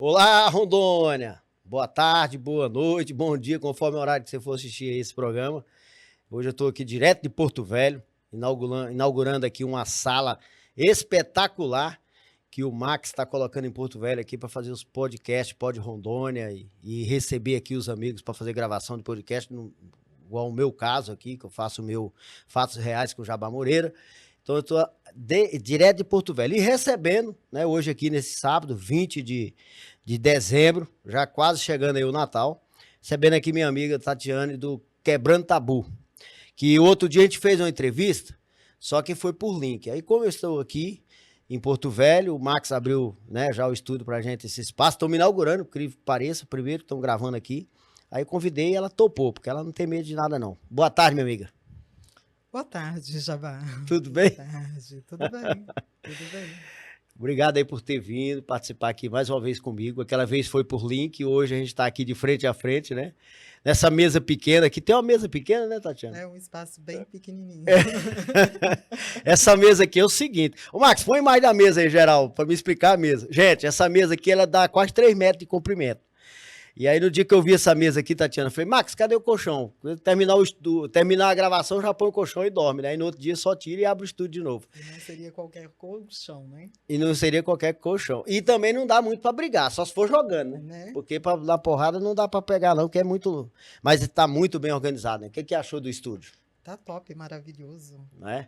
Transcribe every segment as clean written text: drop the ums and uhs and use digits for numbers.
Olá, Rondônia! Boa tarde, boa noite, bom dia, conforme o horário que você for assistir esse programa. Hoje eu estou aqui direto de Porto Velho, inaugurando aqui uma sala espetacular que o Max está colocando em Porto Velho aqui para fazer os podcasts, Pod Rondônia e receber aqui os amigos para fazer gravação de podcast, igual o meu caso aqui, que eu faço o meu Fatos Reais com o Jabá Moreira. Então eu estou direto de Porto Velho e recebendo, né, hoje aqui nesse sábado, 20 de dezembro, já quase chegando aí o Natal, recebendo aqui minha amiga Tatiane do Quebrando Tabu, que outro dia a gente fez uma entrevista, só que foi por link. Aí como eu estou aqui em Porto Velho, o Max abriu, né, já o estúdio pra gente, esse espaço, estamos inaugurando, incrível que pareça, primeiro, estamos gravando aqui. Aí convidei e ela topou, porque ela não tem medo de nada não. Boa tarde, minha amiga. Boa tarde, Jabá. Tudo Boa bem? tarde, tudo bem? Tudo bem. Obrigado aí por ter vindo, participar aqui mais uma vez comigo. Aquela vez foi por link, hoje a gente está aqui de frente a frente, né? Nessa mesa pequena, aqui tem uma mesa pequena, né, Tatiana? É um espaço bem pequenininho. Essa mesa aqui é o seguinte. Ô, Max, põe mais da mesa aí, geral, para me explicar a mesa. Gente, essa mesa aqui, ela dá quase 3 metros de comprimento. E aí, no dia que eu vi essa mesa aqui, Tatiana, eu falei, Max, cadê o colchão? Quando terminar a gravação, já põe o colchão e dorme, né? Aí no outro dia só tira e abre o estúdio de novo. E não seria qualquer colchão, né? E não seria qualquer colchão. E também não dá muito pra brigar, só se for jogando, né? Né? Porque pra dar porrada não dá pra pegar, não, que é muito. Mas tá muito bem organizado, né? O que achou do estúdio? Tá top, maravilhoso. Né?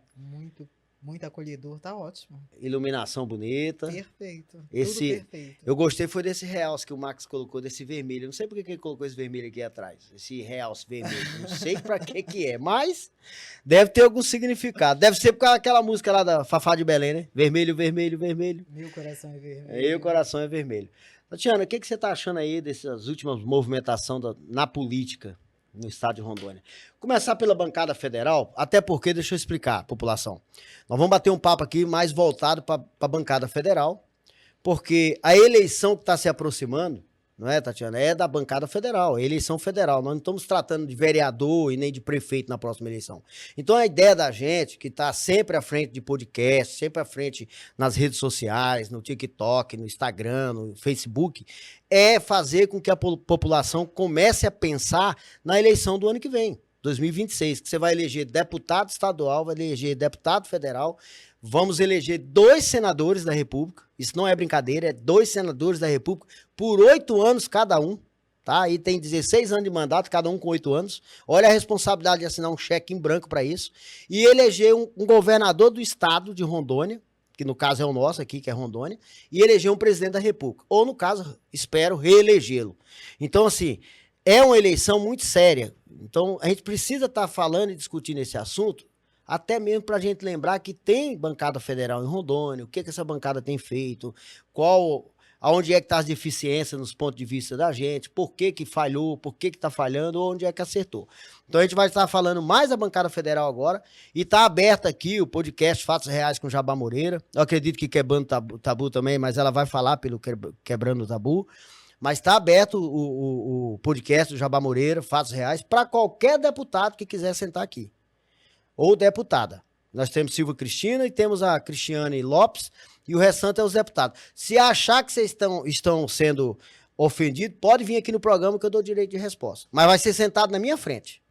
Muito acolhedor, tá ótimo. Iluminação bonita. Perfeito. Tudo Esse, perfeito. eu gostei foi desse realce que o Max colocou, desse vermelho. Eu não sei por que ele colocou esse vermelho aqui atrás. Esse realce vermelho. Não sei pra que é, mas deve ter algum significado. Deve ser por causa daquela música lá da Fafá de Belém, né? Vermelho, vermelho, vermelho. Meu coração é vermelho. Aí o coração é vermelho. Tatiana, o que você tá achando aí dessas últimas movimentações na política no estado de Rondônia? Começar pela bancada federal, até porque, deixa eu explicar, população. Nós vamos bater um papo aqui mais voltado para a bancada federal, porque a eleição que está se aproximando, não é, Tatiana? É da bancada federal, é eleição federal. Nós não estamos tratando de vereador e nem de prefeito na próxima eleição. Então a ideia da gente, que está sempre à frente de podcast, sempre à frente nas redes sociais, no TikTok, no Instagram, no Facebook, é fazer com que a população comece a pensar na eleição do ano que vem. 2026, que você vai eleger deputado estadual, vai eleger deputado federal, vamos eleger 2 senadores da República, isso não é brincadeira, é 2 senadores da República, por 8 anos cada um, tá? Aí tem 16 anos de mandato, cada um com 8 anos, olha a responsabilidade de assinar um cheque em branco para isso, e eleger um governador do estado de Rondônia, que no caso é o nosso aqui, que é Rondônia, e eleger um presidente da República, ou no caso, espero, reelegê-lo. Então, assim, é uma eleição muito séria. Então, a gente precisa estar falando e discutindo esse assunto, até mesmo para a gente lembrar que tem bancada federal em Rondônia, o que essa bancada tem feito, aonde é que está as deficiências nos pontos de vista da gente, por que falhou, por que está falhando, ou onde é que acertou. Então, a gente vai estar falando mais da bancada federal agora, e está aberto aqui o podcast Fatos Reais com Jabá Moreira. Eu acredito que Quebrando Tabu também, mas ela vai falar pelo Quebrando Tabu. Mas está aberto o podcast do Jabá Moreira, Fatos Reais, para qualquer deputado que quiser sentar aqui. Ou deputada. Nós temos Silva Cristina e temos a Cristiane Lopes, e o restante é os deputados. Se achar que vocês estão sendo ofendidos, pode vir aqui no programa que eu dou direito de resposta. Mas vai ser sentado na minha frente.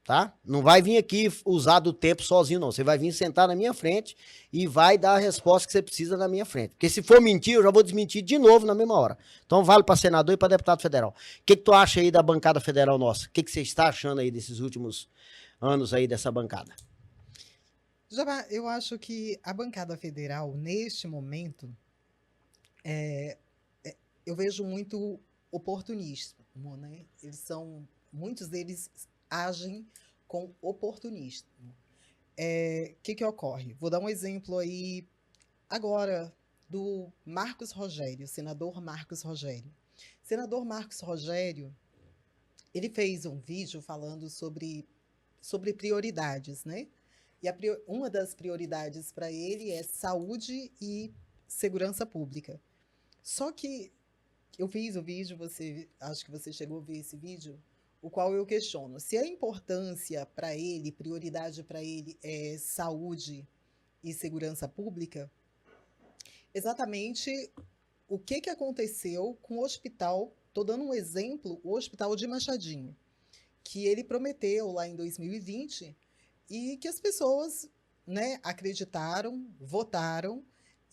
Tá? Não vai vir aqui usar do tempo sozinho, não. Você vai vir sentar na minha frente e vai dar a resposta que você precisa na minha frente. Porque se for mentir, eu já vou desmentir de novo na mesma hora. Então vale para senador e para deputado federal. O que tu acha aí da bancada federal nossa? O que você está achando aí desses últimos anos aí dessa bancada? Jabá, eu acho que a bancada federal, neste momento, eu vejo muito oportunismo, né? Muitos deles agem com oportunismo. Que ocorre? Vou dar um exemplo aí agora do Marcos Rogério, senador Marcos Rogério. Senador Marcos Rogério, ele fez um vídeo falando sobre prioridades, né? E uma das prioridades para ele é saúde e segurança pública. Só que eu fiz o vídeo, acho que você chegou a ver esse vídeo, o qual eu questiono. Se a importância para ele, prioridade para ele é saúde e segurança pública, exatamente o que que aconteceu com o hospital, estou dando um exemplo, o hospital de Machadinho, que ele prometeu lá em 2020 e que as pessoas, né, acreditaram, votaram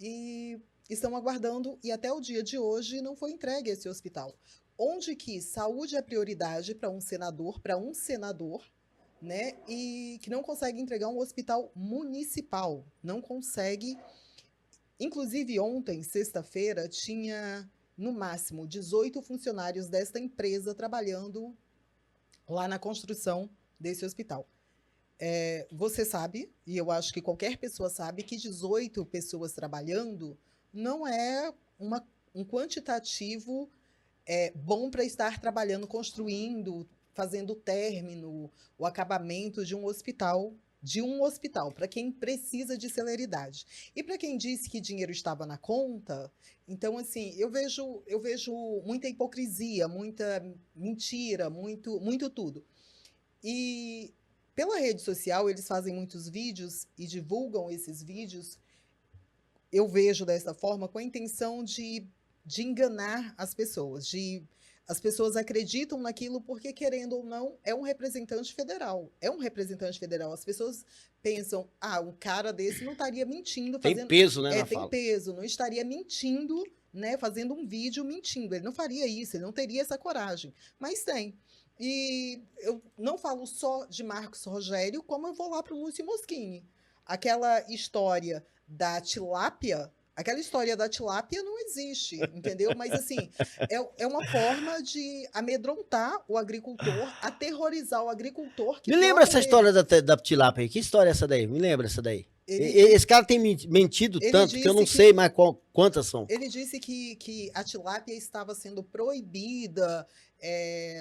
e estão aguardando, e até o dia de hoje não foi entregue esse hospital. Onde que saúde é prioridade para um senador, né, e que não consegue entregar um hospital municipal, não consegue. Inclusive, ontem, sexta-feira, tinha no máximo 18 funcionários desta empresa trabalhando lá na construção desse hospital. Você sabe, e eu acho que qualquer pessoa sabe, que 18 pessoas trabalhando não é um quantitativo bom para estar trabalhando, construindo, fazendo o término, o acabamento de um hospital, para quem precisa de celeridade. E para quem disse que dinheiro estava na conta, então, assim, eu vejo muita hipocrisia, muita mentira, muito tudo. E pela rede social, eles fazem muitos vídeos e divulgam esses vídeos, eu vejo dessa forma, com a intenção de enganar as pessoas, as pessoas acreditam naquilo porque, querendo ou não, é um representante federal. É um representante federal. As pessoas pensam, um cara desse não estaria mentindo. Tem peso, né, na tem fala. peso, não estaria mentindo, né, fazendo um vídeo mentindo. Ele não faria isso, ele não teria essa coragem. Mas tem. E eu não falo só de Marcos Rogério, como eu vou lá para o Lúcio Moschini. Aquela história da tilápia não existe, entendeu? Mas, assim, é uma forma de amedrontar o agricultor, aterrorizar o agricultor. Me lembra essa história da tilápia aí. Que história é essa daí? Me lembra essa daí. Esse cara tem mentido tanto que eu não sei mais quantas são. Ele disse que a tilápia estava sendo proibida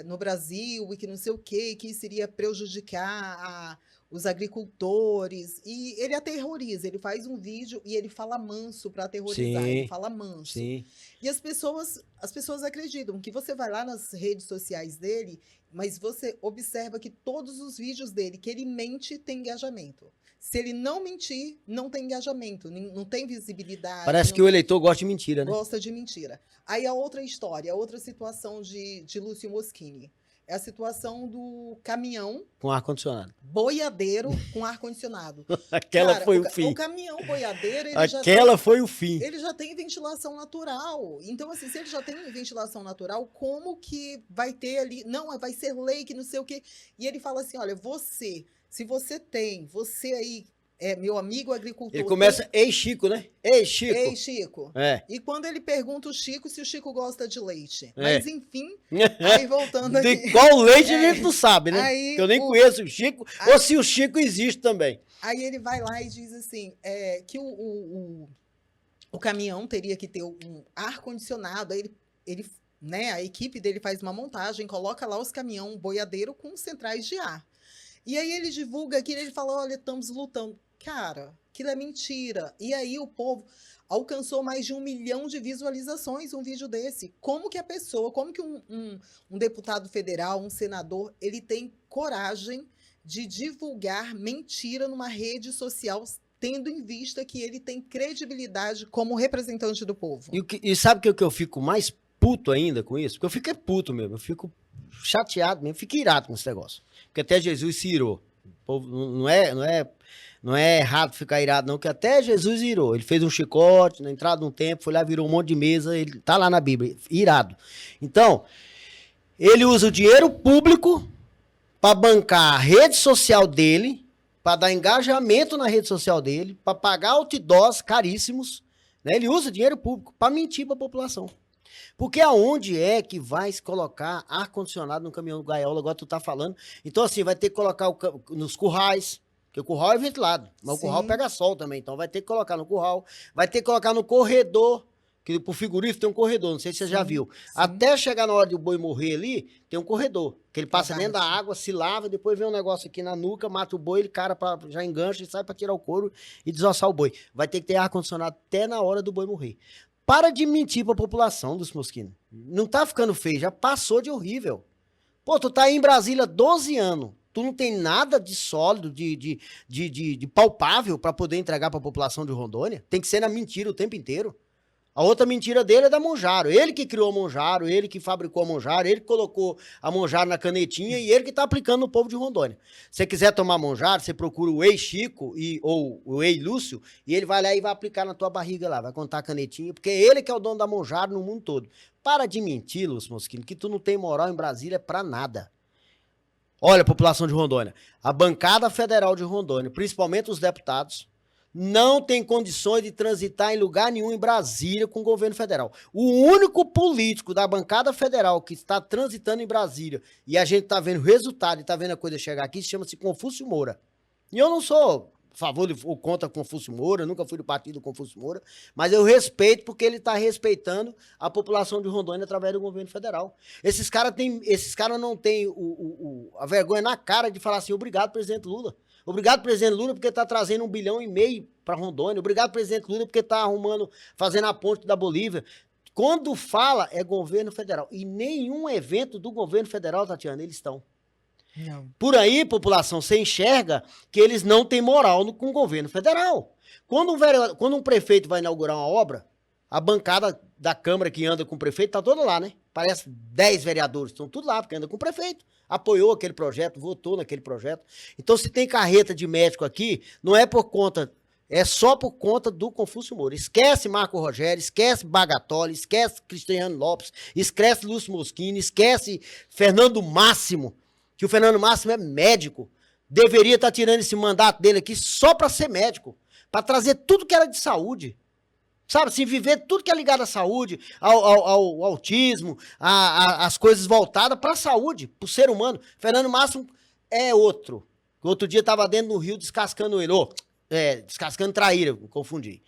no Brasil e que não sei o quê, que isso iria prejudicar os agricultores. E ele aterroriza, ele faz um vídeo e ele fala manso para aterrorizar, ele fala manso. Sim. E as pessoas acreditam que você vai lá nas redes sociais dele, mas você observa que todos os vídeos dele, que ele mente, tem engajamento. Se ele não mentir, não tem engajamento, não tem visibilidade. Parece que o eleitor gosta de mentira, né? Gosta de mentira. Aí a outra história, a outra situação de Lúcio Moschini. É a situação do caminhão... Com ar-condicionado. Boiadeiro com ar-condicionado. Aquela foi o fim. O caminhão boiadeiro... Foi o fim. Ele já tem ventilação natural. Então, assim, se ele já tem ventilação natural, como que vai ter ali... Não, vai ser lei que não sei o quê. E ele fala assim, olha, se você aí... meu amigo agricultor... Ele começa, ei, Chico, né? Ei, Chico. Ei, Chico. E quando ele pergunta o Chico se o Chico gosta de leite. Mas, enfim, aí voltando de aqui... qual leite a gente não sabe, né? Aí, eu nem conheço o Chico, ou se o Chico existe também. Aí ele vai lá e diz assim, que o caminhão teria que ter um ar-condicionado. Aí ele, né, a equipe dele faz uma montagem, coloca lá os caminhão boiadeiro com centrais de ar. E aí ele divulga aquilo, ele fala, olha, estamos lutando. Cara, aquilo é mentira. E aí o povo alcançou mais de 1 milhão de visualizações um vídeo desse. Como que um deputado federal, um senador, ele tem coragem de divulgar mentira numa rede social, tendo em vista que ele tem credibilidade como representante do povo? E sabe o que eu fico mais puto ainda com isso? Porque eu fico puto mesmo, eu fico chateado mesmo, fico irado com esse negócio. Porque até Jesus se irou. O povo não é errado ficar irado, não, que até Jesus irou. Ele fez um chicote, na entrada de um templo, foi lá, virou um monte de mesa, ele tá lá na Bíblia, irado. Então, ele usa o dinheiro público para bancar a rede social dele, para dar engajamento na rede social dele, para pagar outdoors caríssimos, né? Ele usa dinheiro público para mentir para a população. Porque aonde é que vai se colocar ar-condicionado no caminhão do gaiola, agora tu tá falando? Então, assim, vai ter que colocar nos currais, porque o curral é ventilado, mas o curral pega sol também, então vai ter que colocar no curral, vai ter que colocar no corredor, que pro frigorífico tem um corredor, não sei se você já viu. Até chegar na hora de o boi morrer ali, tem um corredor, que ele passa dentro da água, se lava, depois vem um negócio aqui na nuca, mata o boi, ele já engancha e sai para tirar o couro e desossar o boi. Vai ter que ter ar-condicionado até na hora do boi morrer. Para de mentir para a população dos Moschini. Não tá ficando feio, já passou de horrível. Pô, tu tá aí em Brasília 12 anos, tu não tem nada de sólido, de palpável para poder entregar para a população de Rondônia? Tem que ser na mentira o tempo inteiro. A outra mentira dele é da Monjaro. Ele que criou a Monjaro, ele que fabricou a Monjaro, ele que colocou a Monjaro na canetinha e ele que tá aplicando no povo de Rondônia. Se você quiser tomar Monjaro, você procura o Ei-Chico ou o Ei-Lúcio e ele vai lá e vai aplicar na tua barriga lá, vai contar a canetinha, porque é ele que é o dono da Monjaro no mundo todo. Para de mentir, Lúcio Moschino, que tu não tem moral em Brasília pra nada. Olha, população de Rondônia, a bancada federal de Rondônia, principalmente os deputados, não tem condições de transitar em lugar nenhum em Brasília com o governo federal. O único político da bancada federal que está transitando em Brasília e a gente está vendo o resultado e está vendo a coisa chegar aqui, chama-se Confúcio Moura. E eu não sou a favor ou contra Confúcio Moura, eu nunca fui do partido do Confúcio Moura, mas eu respeito porque ele está respeitando a população de Rondônia através do governo federal. Esses caras não têm a vergonha na cara de falar assim, obrigado, presidente Lula. Obrigado, presidente Lula, porque está trazendo 1,5 bilhão para Rondônia. Obrigado, presidente Lula, porque está fazendo a ponte da Bolívia. Quando fala, é governo federal. E nenhum evento do governo federal, Tatiana, eles estão. Não. Por aí, população, você enxerga que eles não têm moral com o governo federal. Quando um prefeito vai inaugurar uma obra, a bancada da Câmara que anda com o prefeito tá toda lá, né? Parece 10 vereadores, estão tudo lá, porque anda com o prefeito. Apoiou aquele projeto, votou naquele projeto. Então, se tem carreta de médico aqui, não é por conta, é só por conta do Confúcio Moura. Esquece Marco Rogério, esquece Bagatoli, esquece Cristiano Lopes, esquece Lúcio Moschino, esquece Fernando Máximo, que o Fernando Máximo é médico. Deveria estar tirando esse mandato dele aqui só para ser médico, para trazer tudo que era de saúde. Sabe, assim, viver tudo que é ligado à saúde, ao autismo, as coisas voltadas para a saúde, para o ser humano. Fernando Máximo é outro. Outro dia estava dentro do rio descascando ele. Descascando traíra, confundi.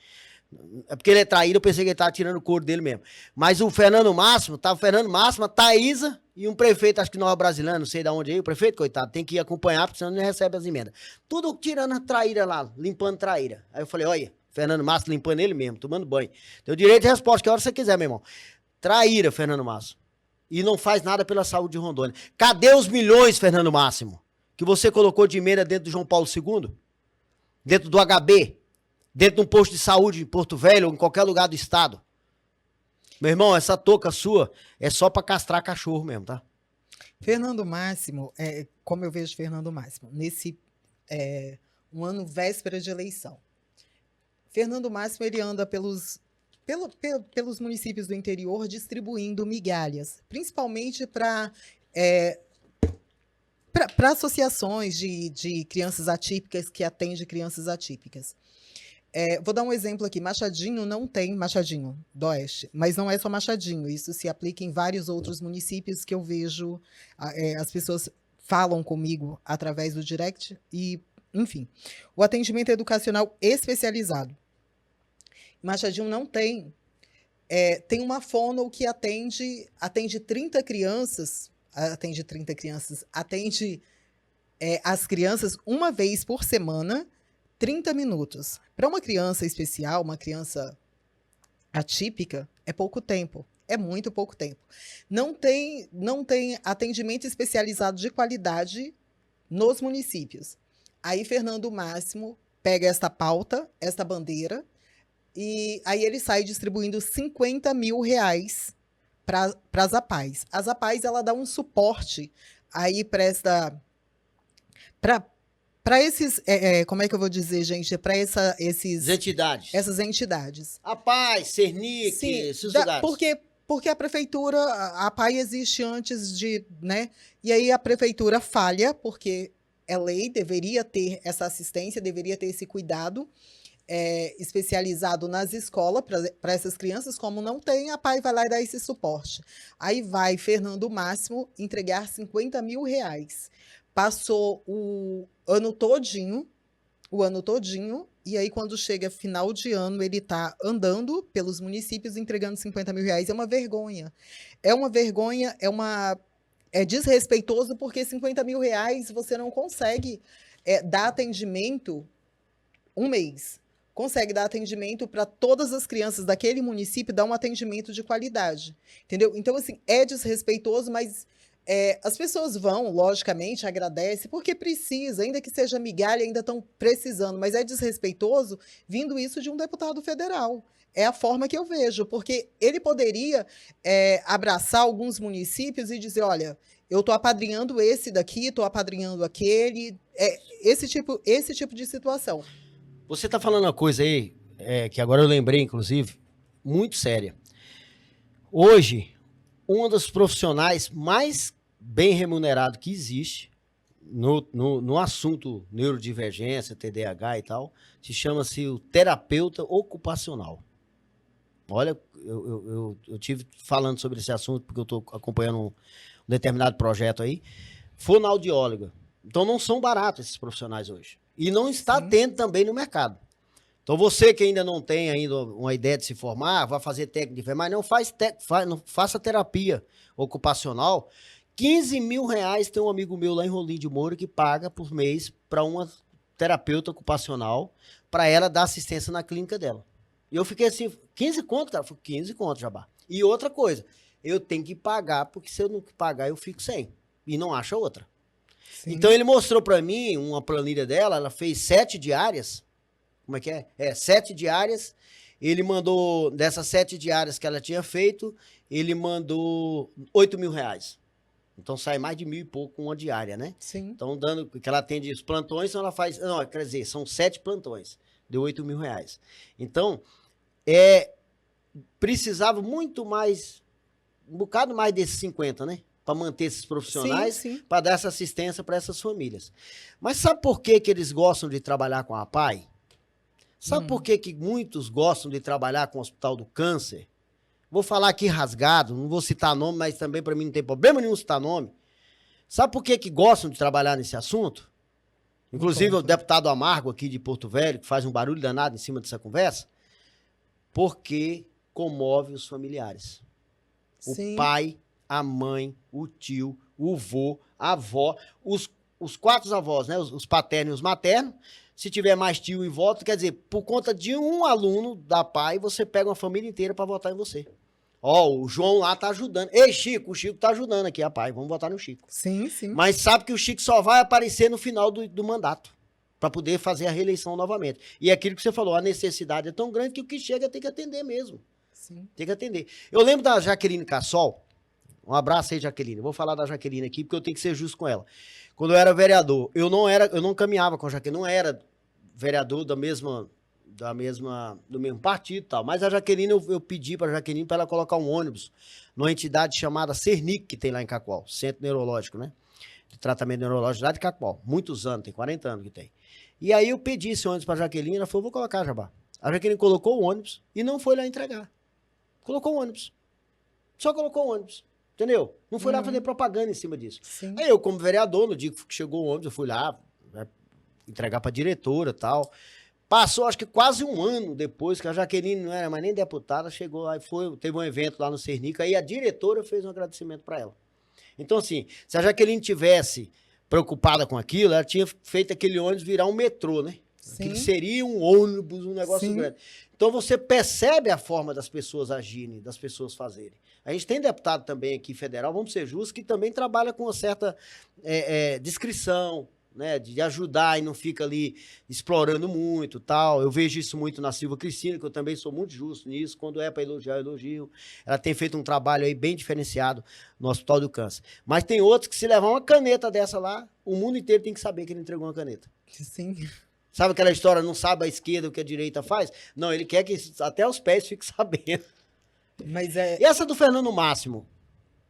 É porque ele é traíra, eu pensei que ele estava tirando o couro dele mesmo. Mas o Fernando Máximo, a Thaísa e um prefeito, acho que não é brasileiro, não sei de onde é, o prefeito, coitado, tem que ir acompanhar, porque senão não recebe as emendas. Tudo tirando a traíra lá, limpando traíra. Aí eu falei, olha, Fernando Máximo limpando ele mesmo, tomando banho. Tem o direito de resposta, que hora você quiser, meu irmão. Traíra, Fernando Máximo. E não faz nada pela saúde de Rondônia. Cadê os milhões, Fernando Máximo, que você colocou de emenda dentro do João Paulo II? Dentro do HB? Dentro de um posto de saúde em Porto Velho ou em qualquer lugar do estado? Meu irmão, essa touca sua é só pra castrar cachorro mesmo, tá? Fernando Máximo, como eu vejo Fernando Máximo, nesse um ano véspera de eleição. Fernando Máximo, ele anda pelos municípios do interior distribuindo migalhas, principalmente para associações de crianças atípicas que atendem crianças atípicas. Vou dar um exemplo aqui. Machadinho não tem, Machadinho do Oeste, mas não é só Machadinho. Isso se aplica em vários outros municípios que eu vejo, as pessoas falam comigo através do direct e, enfim. O atendimento educacional especializado. Machadinho não tem. Tem uma fono que atende 30 crianças, atende as crianças uma vez por semana, 30 minutos. Para uma criança especial, uma criança atípica, é pouco tempo. É muito pouco tempo. Não tem atendimento especializado de qualidade nos municípios. Aí, Fernando Máximo pega esta pauta, esta bandeira, e aí ele sai distribuindo R$50 mil para as APAES. As APAES, ela dá um suporte aí para esses, como é que eu vou dizer, gente? Para essas entidades. APAES, Cernic, Sim, esses lugares. Porque a prefeitura, a APAE existe antes de, né? E aí a prefeitura falha, porque é lei, deveria ter essa assistência, deveria ter esse cuidado especializado nas escolas para essas crianças. Como não tem, a APAE vai lá e dá esse suporte. Aí vai Fernando Máximo entregar R$50 mil. Passou o ano todinho, e aí quando chega final de ano, ele está andando pelos municípios entregando R$50 mil. É uma vergonha. É desrespeitoso, porque R$50 mil você não consegue dar atendimento um mês. Consegue dar atendimento para todas as crianças daquele município, dar um atendimento de qualidade. Entendeu? Então, assim, é desrespeitoso, mas as pessoas vão, logicamente, agradecem, porque precisa, ainda que seja migalha, ainda estão precisando, mas é desrespeitoso vindo isso de um deputado federal. É a forma que eu vejo, porque ele poderia abraçar alguns municípios e dizer, olha, eu estou apadrinhando esse daqui, estou apadrinhando aquele, esse tipo de situação. Você tá falando uma coisa aí, que agora eu lembrei, inclusive, muito séria. Hoje, um dos profissionais mais bem remunerado que existe no assunto neurodivergência, TDAH e tal, se chama-se o terapeuta ocupacional. Olha, eu tive falando sobre esse assunto porque eu estou acompanhando um determinado projeto aí. Fonoaudióloga. Então não são baratos esses profissionais hoje. E não está Sim. tendo também no mercado. Então você que ainda não tem ainda uma ideia de se formar, vai fazer técnico de enfermagem, não faça terapia ocupacional. 15 mil reais tem um amigo meu lá em Rolim de Moura que paga por mês para uma terapeuta ocupacional para ela dar assistência na clínica dela. E eu fiquei assim, 15 conto, cara? 15 conto, Jabá. E outra coisa, eu tenho que pagar, porque se eu não pagar, eu fico sem. E não acha outra. Sim. Então ele mostrou para mim uma planilha dela, ela fez 7 diárias. Como é que é? 7 diárias. Ele mandou, dessas 7 diárias que ela tinha feito, ele mandou 8 mil reais. Então sai mais de 1.000 e pouco uma diária, né? Sim. Então, dando que ela atende os plantões, então ela faz. Não, quer dizer, são 7 plantões. Deu 8 mil reais. Então, precisava muito mais, um bocado mais desses 50, né? Para manter esses profissionais, para dar essa assistência para essas famílias. Mas sabe por que eles gostam de trabalhar com a APAE? Sabe por que muitos gostam de trabalhar com o Hospital do Câncer? Vou falar aqui rasgado, não vou citar nome, mas também para mim não tem problema nenhum citar nome. Sabe por que gostam de trabalhar nesse assunto? Inclusive o deputado Amargo aqui de Porto Velho, que faz um barulho danado em cima dessa conversa, porque comove os familiares. Sim. O pai, a mãe, o tio, o vô, a avó, os 4 avós, né? Os paternos e os maternos. Se tiver mais tio em volta, quer dizer, por conta de um aluno da PAI, você pega uma família inteira para votar em você. Ó, o João lá tá ajudando. Ei, Chico, o Chico tá ajudando aqui a PAI, vamos votar no Chico. Sim, sim. Mas sabe que o Chico só vai aparecer no final do mandato, para poder fazer a reeleição novamente. E é aquilo que você falou, a necessidade é tão grande que o que chega tem que atender mesmo. Sim. Tem que atender. Eu lembro da Jaqueline Cassol, um abraço aí, Jaqueline. Vou falar da Jaqueline aqui, porque eu tenho que ser justo com ela. Quando eu era vereador, eu não caminhava com a Jaqueline, não era vereador do mesmo partido e tal. Mas a Jaqueline, eu pedi para a Jaqueline para ela colocar um ônibus numa entidade chamada Cernic, que tem lá em Cacoal, Centro Neurológico, né? De tratamento neurológico lá de Cacoal. Muitos anos, tem 40 anos que tem. E aí eu pedi esse ônibus para a Jaqueline, ela falou, vou colocar, Jabá. A Jaqueline colocou o ônibus e não foi lá entregar. Colocou o ônibus. Só colocou o ônibus. Entendeu? Não foi lá fazer propaganda em cima disso. Sim. Aí eu, como vereador, no dia que chegou o ônibus, eu fui lá, né, entregar para a diretora e tal. Passou, acho que quase um ano depois, que a Jaqueline não era mais nem deputada, chegou lá e teve um evento lá no Cernica, aí a diretora fez um agradecimento para ela. Então, assim, se a Jaqueline tivesse preocupada com aquilo, ela tinha feito aquele ônibus virar um metrô, né? Aquilo seria um ônibus, um negócio grande. Então você percebe a forma das pessoas agirem, das pessoas fazerem. A gente tem deputado também aqui federal, vamos ser justos, que também trabalha com uma certa discrição, né, de ajudar e não fica ali explorando muito, tal. Eu vejo isso muito na Silva Cristina, que eu também sou muito justo nisso. Quando é para elogiar, eu elogio. Ela tem feito um trabalho aí bem diferenciado no Hospital do Câncer. Mas tem outros que se levar uma caneta dessa lá, o mundo inteiro tem que saber que ele entregou uma caneta. Sim. Sabe aquela história, não sabe a esquerda o que a direita faz? Não, ele quer que até os pés fiquem sabendo. Mas E essa do Fernando Máximo,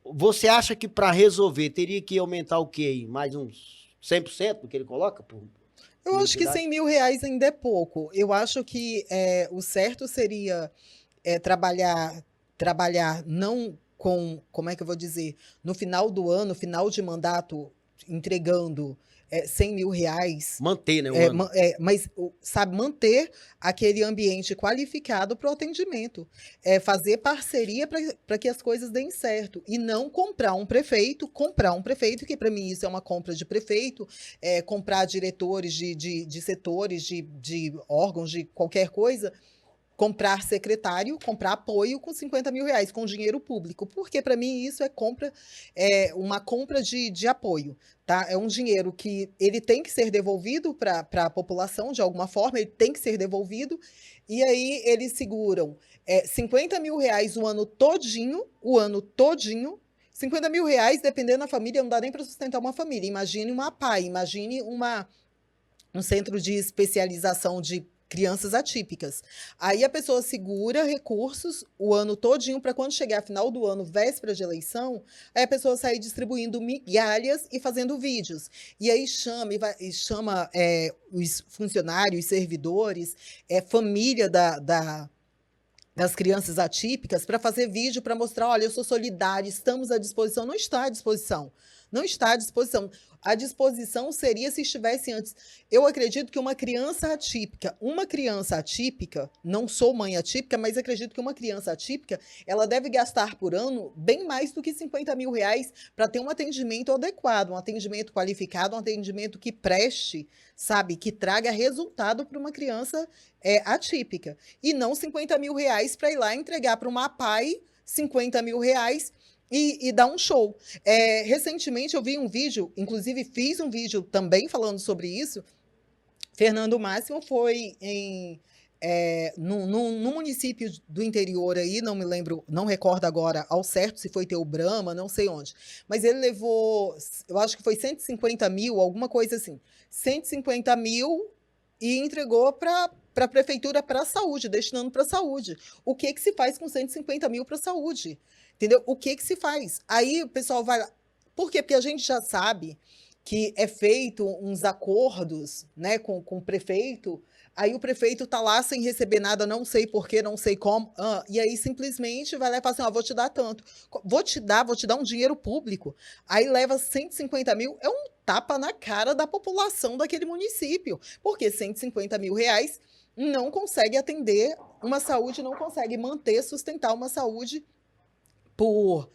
você acha que para resolver teria que aumentar o quê? Mais uns 100% do que ele coloca? Eu acho que 100 mil reais ainda é pouco. Eu acho que o certo seria trabalhar não com, como é que eu vou dizer, no final do ano, final de mandato, entregando 100 mil reais. Manter, né? Mas, sabe, manter aquele ambiente qualificado para o atendimento. Fazer parceria para que as coisas deem certo. E não comprar um prefeito, que para mim isso é uma compra de prefeito, comprar diretores de setores, de órgãos, de qualquer coisa, comprar secretário, comprar apoio com 50 mil reais, com dinheiro público. Porque, para mim, isso uma compra de apoio. Tá? É um dinheiro que ele tem que ser devolvido para a população, de alguma forma, ele tem que ser devolvido. E aí eles seguram 50 mil reais o ano todinho, 50 mil reais, dependendo da família, não dá nem para sustentar uma família. Imagine uma APAE, imagine um centro de especialização de crianças atípicas. Aí a pessoa segura recursos o ano todinho para quando chegar a final do ano, véspera de eleição, aí a pessoa sair distribuindo migalhas e fazendo vídeos. E aí chama os funcionários, servidores, família das crianças atípicas para fazer vídeo para mostrar, olha, eu sou solidária, estamos à disposição. Não está à disposição. Não está à disposição. A disposição seria se estivesse antes. Eu acredito que uma criança atípica, não sou mãe atípica, mas acredito que uma criança atípica, ela deve gastar por ano bem mais do que 50 mil reais para ter um atendimento adequado, um atendimento qualificado, um atendimento que preste, sabe, que traga resultado para uma criança atípica. E não 50 mil reais para ir lá entregar para uma APAE 50 mil reais e dar um show. Recentemente eu vi um vídeo, inclusive fiz um vídeo também falando sobre isso. Fernando Máximo foi no município do interior aí, não me lembro, não recordo agora ao certo se foi Teobrama, não sei onde. Mas ele levou, eu acho que foi 150 mil, alguma coisa assim. 150 mil e entregou para a prefeitura, para a saúde, destinando para a saúde. O que se faz com 150 mil para a saúde? Entendeu? O que se faz? Aí o pessoal vai lá. Por quê? Porque a gente já sabe que é feito uns acordos, né, com o prefeito, aí o prefeito tá lá sem receber nada, não sei porquê, não sei como, e aí simplesmente vai lá e fala assim, vou te dar tanto, vou te dar um dinheiro público, aí leva 150 mil, é um tapa na cara da população daquele município, porque 150 mil reais não consegue atender uma saúde, não consegue manter, sustentar uma saúde por,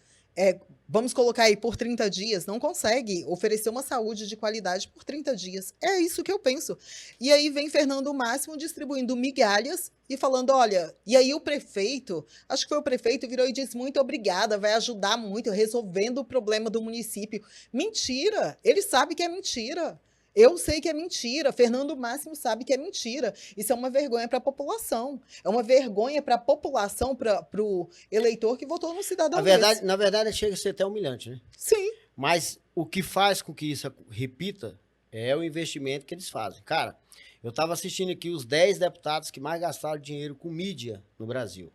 vamos colocar aí, por 30 dias, não consegue oferecer uma saúde de qualidade por 30 dias. É isso que eu penso. E aí vem Fernando Máximo distribuindo migalhas e falando, olha, e aí o prefeito, acho que foi o prefeito, virou e disse, muito obrigada, vai ajudar muito, resolvendo o problema do município. Mentira! Ele sabe que é mentira. Eu sei que é mentira, Fernando Máximo sabe que é mentira. Isso é uma vergonha para a população. É uma vergonha para a população, para o eleitor que votou no cidadão desse. Na verdade, chega a ser até humilhante, né? Sim. Mas o que faz com que isso repita é o investimento que eles fazem. Cara, eu estava assistindo aqui os 10 deputados que mais gastaram dinheiro com mídia no Brasil.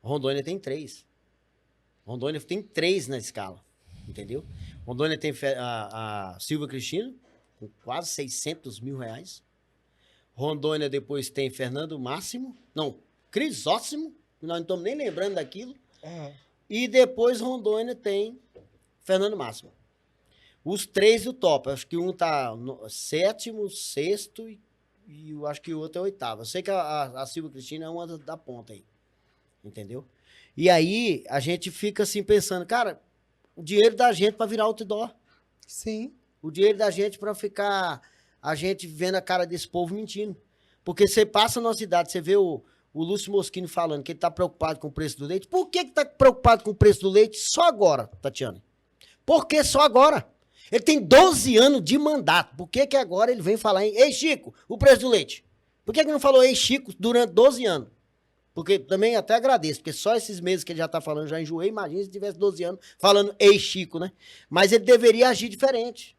Rondônia tem 3. Rondônia tem 3 na escala, entendeu? Rondônia tem a Silva Cristina, com quase 600 mil reais. Rondônia depois tem Fernando Máximo, não, Crisóstomo, nós não estamos nem lembrando daquilo. E depois Rondônia tem Fernando Máximo. Os 3 do top, acho que um tá no 7º, 6º e eu acho que o outro é 8º. Eu sei que a Silva Cristina é uma da ponta aí, entendeu? E aí a gente fica assim pensando, cara, o dinheiro da gente para virar outdoor. Sim. O dinheiro da gente para ficar a gente vendo a cara desse povo mentindo. Porque você passa na cidade, você vê o Lúcio Moschini falando que ele está preocupado com o preço do leite. Por que está preocupado com o preço do leite só agora, Tatiana? Por que só agora? Ele tem 12 anos de mandato. Por que agora ele vem falar em... Ei, Chico, o preço do leite. Por que não falou ei, Chico, durante 12 anos? Porque também até agradeço, porque só esses meses que ele já está falando, já enjoei. Imagina se tivesse 12 anos falando ei, Chico, né? Mas ele deveria agir diferente.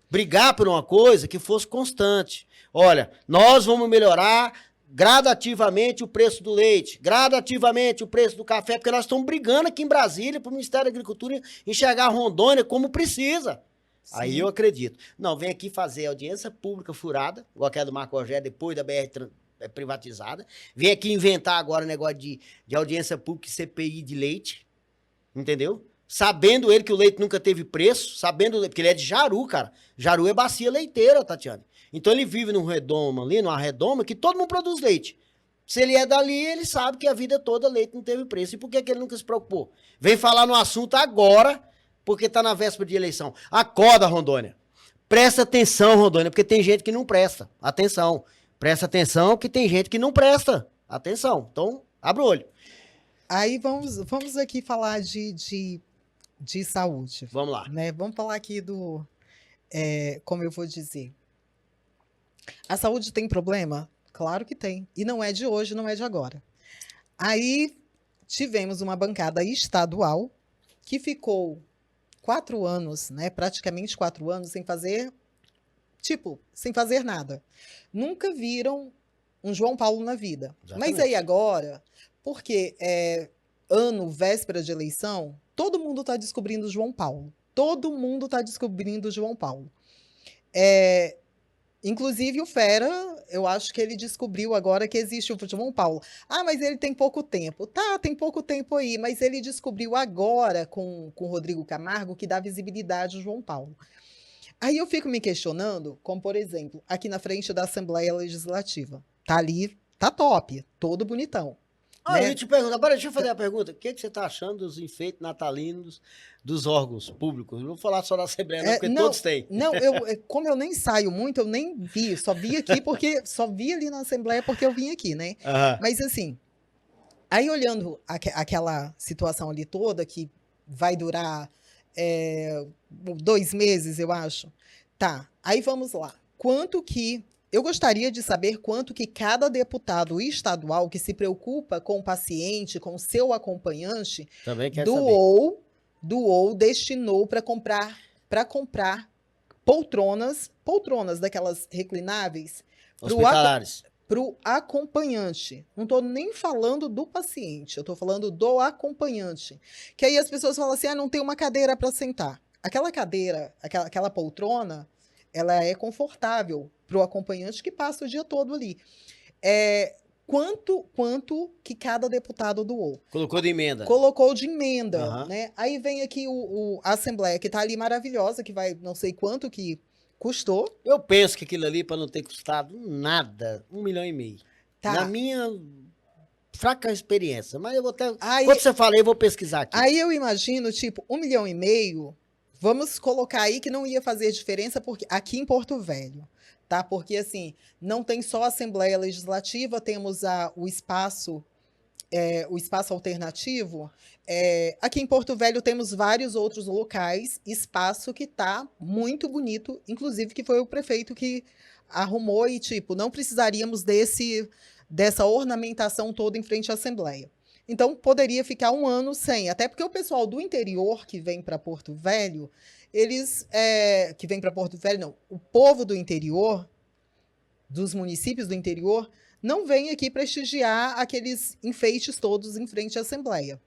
Brigar por uma coisa que fosse constante. Olha, nós vamos melhorar gradativamente o preço do leite, gradativamente o preço do café, porque nós estamos brigando aqui em Brasília para o Ministério da Agricultura enxergar a Rondônia como precisa. Sim. Aí eu acredito. Não, vem aqui fazer audiência pública furada, igual aquela do Marco Rogério, depois da BR privatizada. Vem aqui inventar agora negócio de audiência pública e CPI de leite, entendeu? Sabendo ele que o leite nunca teve preço, porque ele é de Jaru, cara. Jaru é bacia leiteira, Tatiana. Então ele vive numa redoma, que todo mundo produz leite. Se ele é dali, ele sabe que a vida toda leite não teve preço. E por que ele nunca se preocupou? Vem falar no assunto agora, porque tá na véspera de eleição. Acorda, Rondônia. Presta atenção, Rondônia, porque tem gente que não presta. Atenção. Presta atenção que tem gente que não presta. Atenção. Então, abre o olho. Aí vamos aqui falar de saúde. Vamos lá. Né? Vamos falar aqui como eu vou dizer. A saúde tem problema? Claro que tem. E não é de hoje, não é de agora. Aí tivemos uma bancada estadual que ficou 4 anos, né, praticamente 4 anos, sem fazer, sem fazer nada. Nunca viram um João Paulo na vida. Exatamente. Mas aí agora, porque ano, véspera de eleição, todo mundo está descobrindo João Paulo. Todo mundo está descobrindo João Paulo. Inclusive o Fera, eu acho que ele descobriu agora que existe o João Paulo. Ah, mas ele tem pouco tempo. Tá, tem pouco tempo aí, mas ele descobriu agora com o Rodrigo Camargo que dá visibilidade ao João Paulo. Aí eu fico me questionando, como por exemplo, aqui na frente da Assembleia Legislativa. Tá ali, tá top, todo bonitão. Ah, né? eu ia te perguntar, agora deixa eu fazer a pergunta. O que você está achando dos enfeites natalinos dos órgãos públicos? Não vou falar só da Assembleia, não, porque todos têm. Não, como eu nem saio muito, eu nem vi. Só vi aqui porque. Só vi ali na Assembleia porque eu vim aqui, né? Aham. Mas assim, aí olhando aquela situação ali toda, que vai durar 2 meses, eu acho. Tá, aí vamos lá. Eu gostaria de saber quanto que cada deputado estadual que se preocupa com o paciente, com o seu acompanhante, Também quero saber. doou, destinou para comprar poltronas daquelas reclináveis Hospitalares. para o acompanhante. Não estou nem falando do paciente, eu estou falando do acompanhante. Que aí as pessoas falam assim, não tem uma cadeira para sentar. Aquela cadeira, aquela poltrona, ela é confortável para o acompanhante que passa o dia todo ali. Quanto que cada deputado doou? Colocou de emenda. Colocou de emenda, Aham. né? Aí vem aqui a Assembleia, que está ali maravilhosa, que vai não sei quanto que custou. Eu penso que aquilo ali, para não ter custado nada, 1,5 milhão. Tá. Na minha fraca experiência. Mas eu vou até. Aí- Quando você fala, eu vou pesquisar aqui. Aí eu imagino, tipo, 1,5 milhão, vamos colocar aí que não ia fazer diferença porque aqui em Porto Velho, tá? Porque, assim, não tem só a Assembleia Legislativa, temos o espaço alternativo. Aqui em Porto Velho temos vários outros locais, espaço que tá muito bonito, inclusive que foi o prefeito que arrumou e, tipo, não precisaríamos dessa ornamentação toda em frente à Assembleia. Então, poderia ficar 1 ano sem, até porque o pessoal do interior que vem para Porto Velho, o povo do interior, dos municípios do interior, não vem aqui prestigiar aqueles enfeites todos em frente à Assembleia.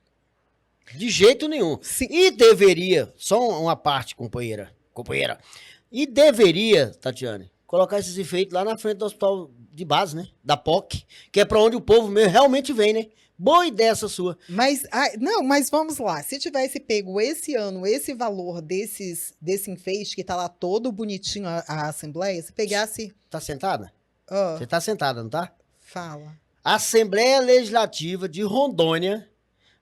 De jeito nenhum. Sim. E deveria, só uma parte, companheira, e deveria, Tatiane, colocar esses enfeites lá na frente do hospital de base, né? Da POC, que é para onde o povo mesmo realmente vem, né? Boa ideia essa sua. Mas vamos lá. Se tivesse pego esse ano, esse valor desse enfeite, que tá lá todo bonitinho a Assembleia, se pegasse... Tá sentada? Ó, Você tá sentada, não tá? fala. A Assembleia Legislativa de Rondônia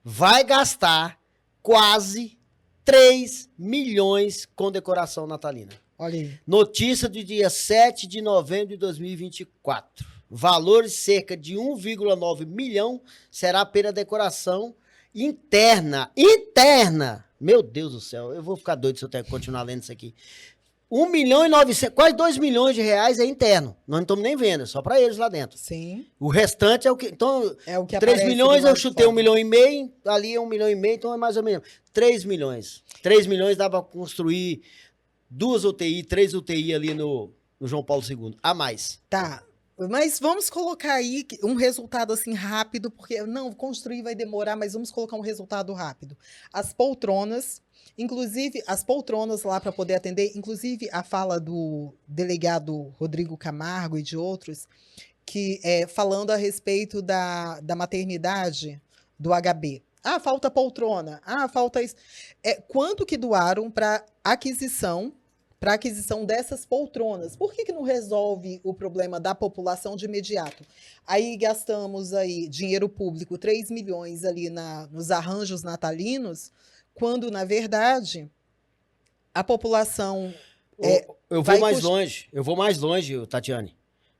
vai gastar quase 3 milhões com decoração natalina. Olha aí. Notícia do dia 7 de novembro de 2024. Valores cerca de 1,9 milhão será pela decoração interna. Interna! Meu Deus do céu, eu vou ficar doido se eu ter que continuar lendo isso aqui. 1 milhão e 900, quase 2 milhões de reais é interno. Nós não estamos nem vendo, é só para eles lá dentro. Sim. O restante é o que... Então, É o que 3 aparece milhões do eu lado de chutei fora. 1,5 milhão, ali é 1,5 milhão, então é mais ou menos 3 milhões. 3 milhões dá para construir 2 UTI, 3 UTI ali no João Paulo II, a mais. Tá. Mas vamos colocar aí um resultado assim rápido, porque construir vai demorar, mas vamos colocar um resultado rápido. As poltronas, inclusive as poltronas lá para poder atender, inclusive a fala do delegado Rodrigo Camargo e de outros, que falando a respeito da maternidade do HB. Ah, falta poltrona. Ah, falta isso. Quanto que doaram para aquisição dessas poltronas? Por que não resolve o problema da população de imediato? Aí gastamos aí dinheiro público, 3 milhões ali nos arranjos natalinos, quando, na verdade, a população... Eu vai vou mais longe, Tatiane.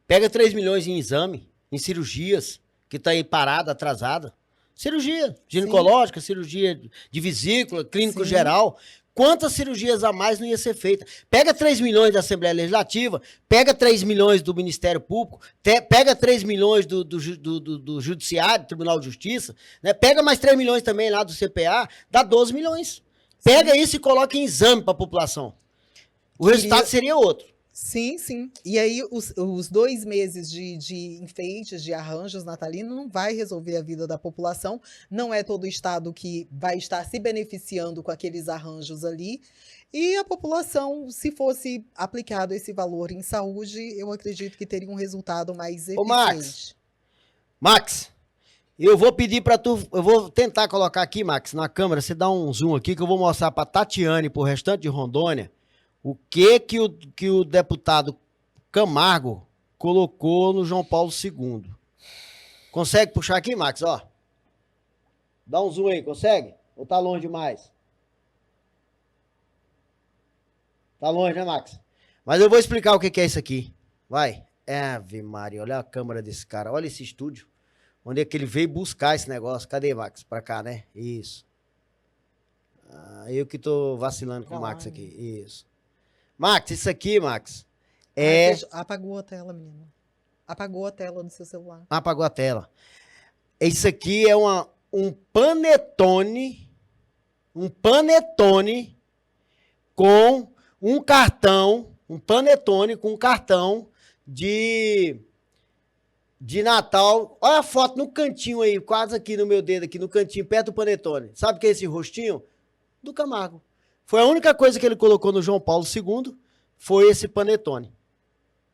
Pega 3 milhões em exame, em cirurgias, que está aí parada, atrasada. Cirurgia ginecológica, cirurgia de vesícula, clínico Sim. geral. Quantas cirurgias a mais não ia ser feita? Pega 3 milhões da Assembleia Legislativa, pega 3 milhões do Ministério Público, pega 3 milhões do Judiciário, Tribunal de Justiça, né? Pega mais 3 milhões também lá do CPA, dá 12 milhões. Pega isso e coloca em exame para a população. O resultado seria outro. Sim, sim. E aí, os 2 meses de enfeites, de arranjos natalinos, não vai resolver a vida da população. Não é todo o Estado que vai estar se beneficiando com aqueles arranjos ali. E a população, se fosse aplicado esse valor em saúde, eu acredito que teria um resultado mais eficiente. Ô, Max, eu vou pedir para tu, eu vou tentar colocar aqui, Max, na câmera, você dá um zoom aqui, que eu vou mostrar para Tatiane e para o restante de Rondônia, o que o deputado Camargo colocou no João Paulo II. Consegue puxar aqui, Max? Ó. Dá um zoom aí, consegue? Ou tá longe demais? Tá longe, né, Max? Mas eu vou explicar o que é isso aqui. Vai. Ave Maria, olha a câmera desse cara. Olha esse estúdio. Onde é que ele veio buscar esse negócio? Cadê, Max? Pra cá, né? Isso. Eu que tô vacilando com o Max aqui. Isso. Max, isso aqui, Max, apagou a tela, menino. Apagou a tela do seu celular. Apagou a tela. Isso aqui é um panetone com um cartão de Natal. Olha a foto no cantinho aí, quase aqui no meu dedo, aqui no cantinho, perto do panetone. Sabe o que é esse rostinho? Do Camargo. Foi a única coisa que ele colocou no João Paulo II, foi esse panetone.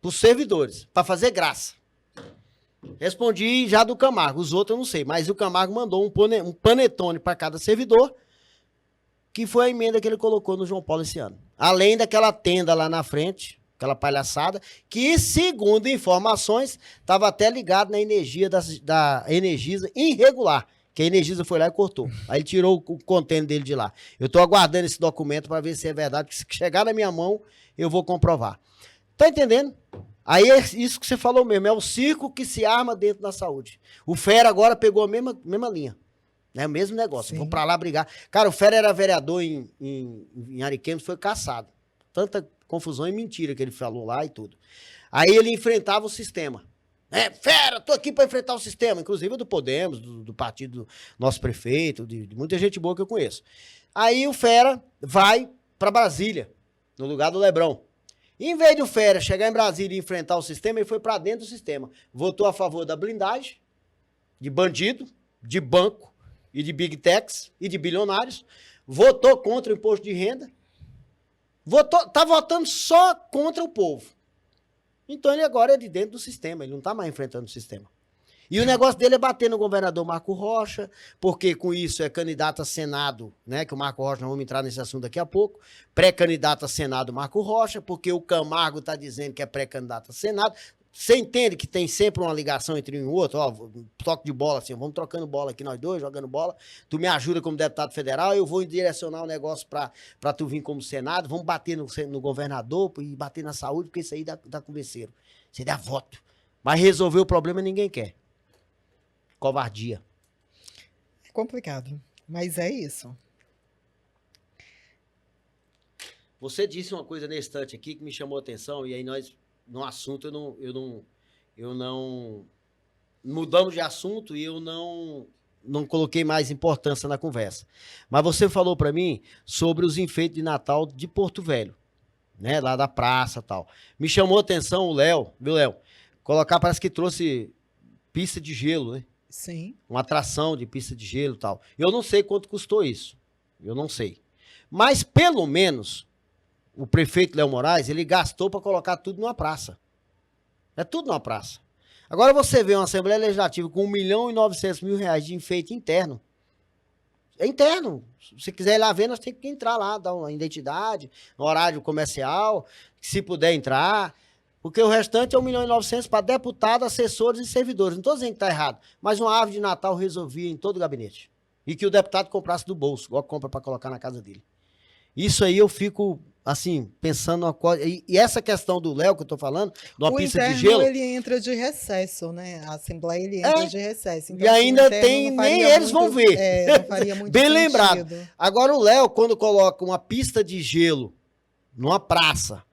Para os servidores, para fazer graça. Respondi já do Camargo, os outros eu não sei, mas o Camargo mandou um panetone para cada servidor, que foi a emenda que ele colocou no João Paulo esse ano. Além daquela tenda lá na frente, aquela palhaçada, que, segundo informações, estava até ligado na energia da Energisa irregular. Que a Energisa foi lá e cortou. Aí ele tirou o contêiner dele de lá. Eu estou aguardando esse documento para ver se é verdade, porque se chegar na minha mão, eu vou comprovar. Tá entendendo? Aí é isso que você falou mesmo, é o circo que se arma dentro da saúde. O Fera agora pegou a mesma linha. É o mesmo negócio. Vou para lá brigar. Cara, o Fera era vereador em Ariquemes, foi caçado. Tanta confusão e mentira que ele falou lá e tudo. Aí ele enfrentava o sistema. Fera, tô aqui para enfrentar o sistema, inclusive do Podemos, do partido do nosso prefeito, de muita gente boa que eu conheço. Aí o Fera vai para Brasília, no lugar do Lebrão. Em vez do Fera chegar em Brasília e enfrentar o sistema, ele foi para dentro do sistema. Votou a favor da blindagem, de bandido, de banco e de big techs e de bilionários. Votou contra o imposto de renda. Tá votando só contra o povo. Então ele agora é de dentro do sistema, ele não está mais enfrentando o sistema. E o negócio dele é bater no governador Marco Rocha, porque com isso é candidato a Senado, né? Que o Marco Rocha, nós vamos entrar nesse assunto daqui a pouco, pré-candidato a Senado Marco Rocha, porque o Camargo está dizendo que é pré-candidato a Senado. Você entende que tem sempre uma ligação entre um e o outro? Ó, toque de bola assim, vamos trocando bola aqui nós dois, jogando bola. Tu me ajuda como deputado federal, eu vou direcionar o negócio para tu vir como Senado, vamos bater no governador e bater na saúde, porque isso aí dá converseiro. Isso aí dá voto. Mas resolver o problema ninguém quer. Covardia. É complicado, mas é isso. Você disse uma coisa nesse instante aqui que me chamou a atenção, e aí nós, no assunto, eu não mudamos de assunto e eu não coloquei mais importância na conversa. Mas você falou para mim sobre os enfeites de Natal de Porto Velho, né, lá da praça e tal. Me chamou a atenção o Léo, viu, Léo? Colocar, parece que trouxe pista de gelo, né? Sim. Uma atração de pista de gelo e tal. Eu não sei quanto custou isso. Eu não sei. Mas, pelo menos, o prefeito Léo Moraes, ele gastou para colocar tudo numa praça. É tudo numa praça. Agora você vê uma Assembleia Legislativa com 1.900.000 reais de enfeite interno. É interno. Se quiser ir lá ver, nós temos que entrar lá, dar uma identidade, no horário comercial, se puder entrar. Porque o restante é 1.900.000 para deputados, assessores e servidores. Não estou dizendo que está errado, mas uma árvore de Natal resolvia em todo o gabinete. E que o deputado comprasse do bolso, igual compra para colocar na casa dele. Isso aí eu fico assim, pensando uma coisa. E essa questão do Léo que eu tô falando, de uma O pista de interno, gelo. ele entra de recesso, né? A Assembleia, ele entra de recesso. E Então, assim, o ainda interno tem, não nem faria eles vão muito, ver. não faria muito Bem sentido. lembrado. Agora o Léo, quando coloca uma pista de gelo numa praça,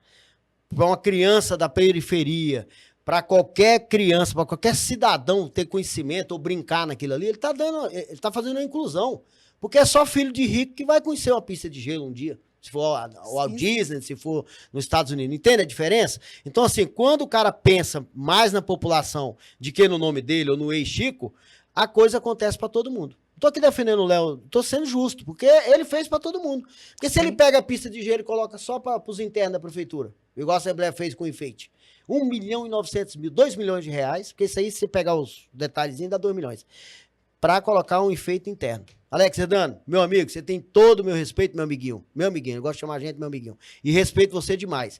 para uma criança da periferia, para qualquer criança, para qualquer cidadão ter conhecimento ou brincar naquilo ali, ele tá fazendo uma inclusão. Porque é só filho de rico que vai conhecer uma pista de gelo um dia. Se for o Walt Disney, se for nos Estados Unidos. Entende a diferença? Então, assim, quando o cara pensa mais na população de que no nome dele ou no ex-Chico, a coisa acontece para todo mundo. Não tô aqui defendendo o Léo, tô sendo justo, porque ele fez para todo mundo. Porque se ele pega a pista de gelo e coloca só para os internos da prefeitura, igual a Assembleia fez com o enfeite, 1.900.000, 2 milhões de reais, porque isso aí, se você pegar os detalhezinhos, dá 2 milhões, para colocar um enfeite interno. Alex Sedano, meu amigo, você tem todo o meu respeito, meu amiguinho. Meu amiguinho, eu gosto de chamar a gente meu amiguinho. E respeito você demais.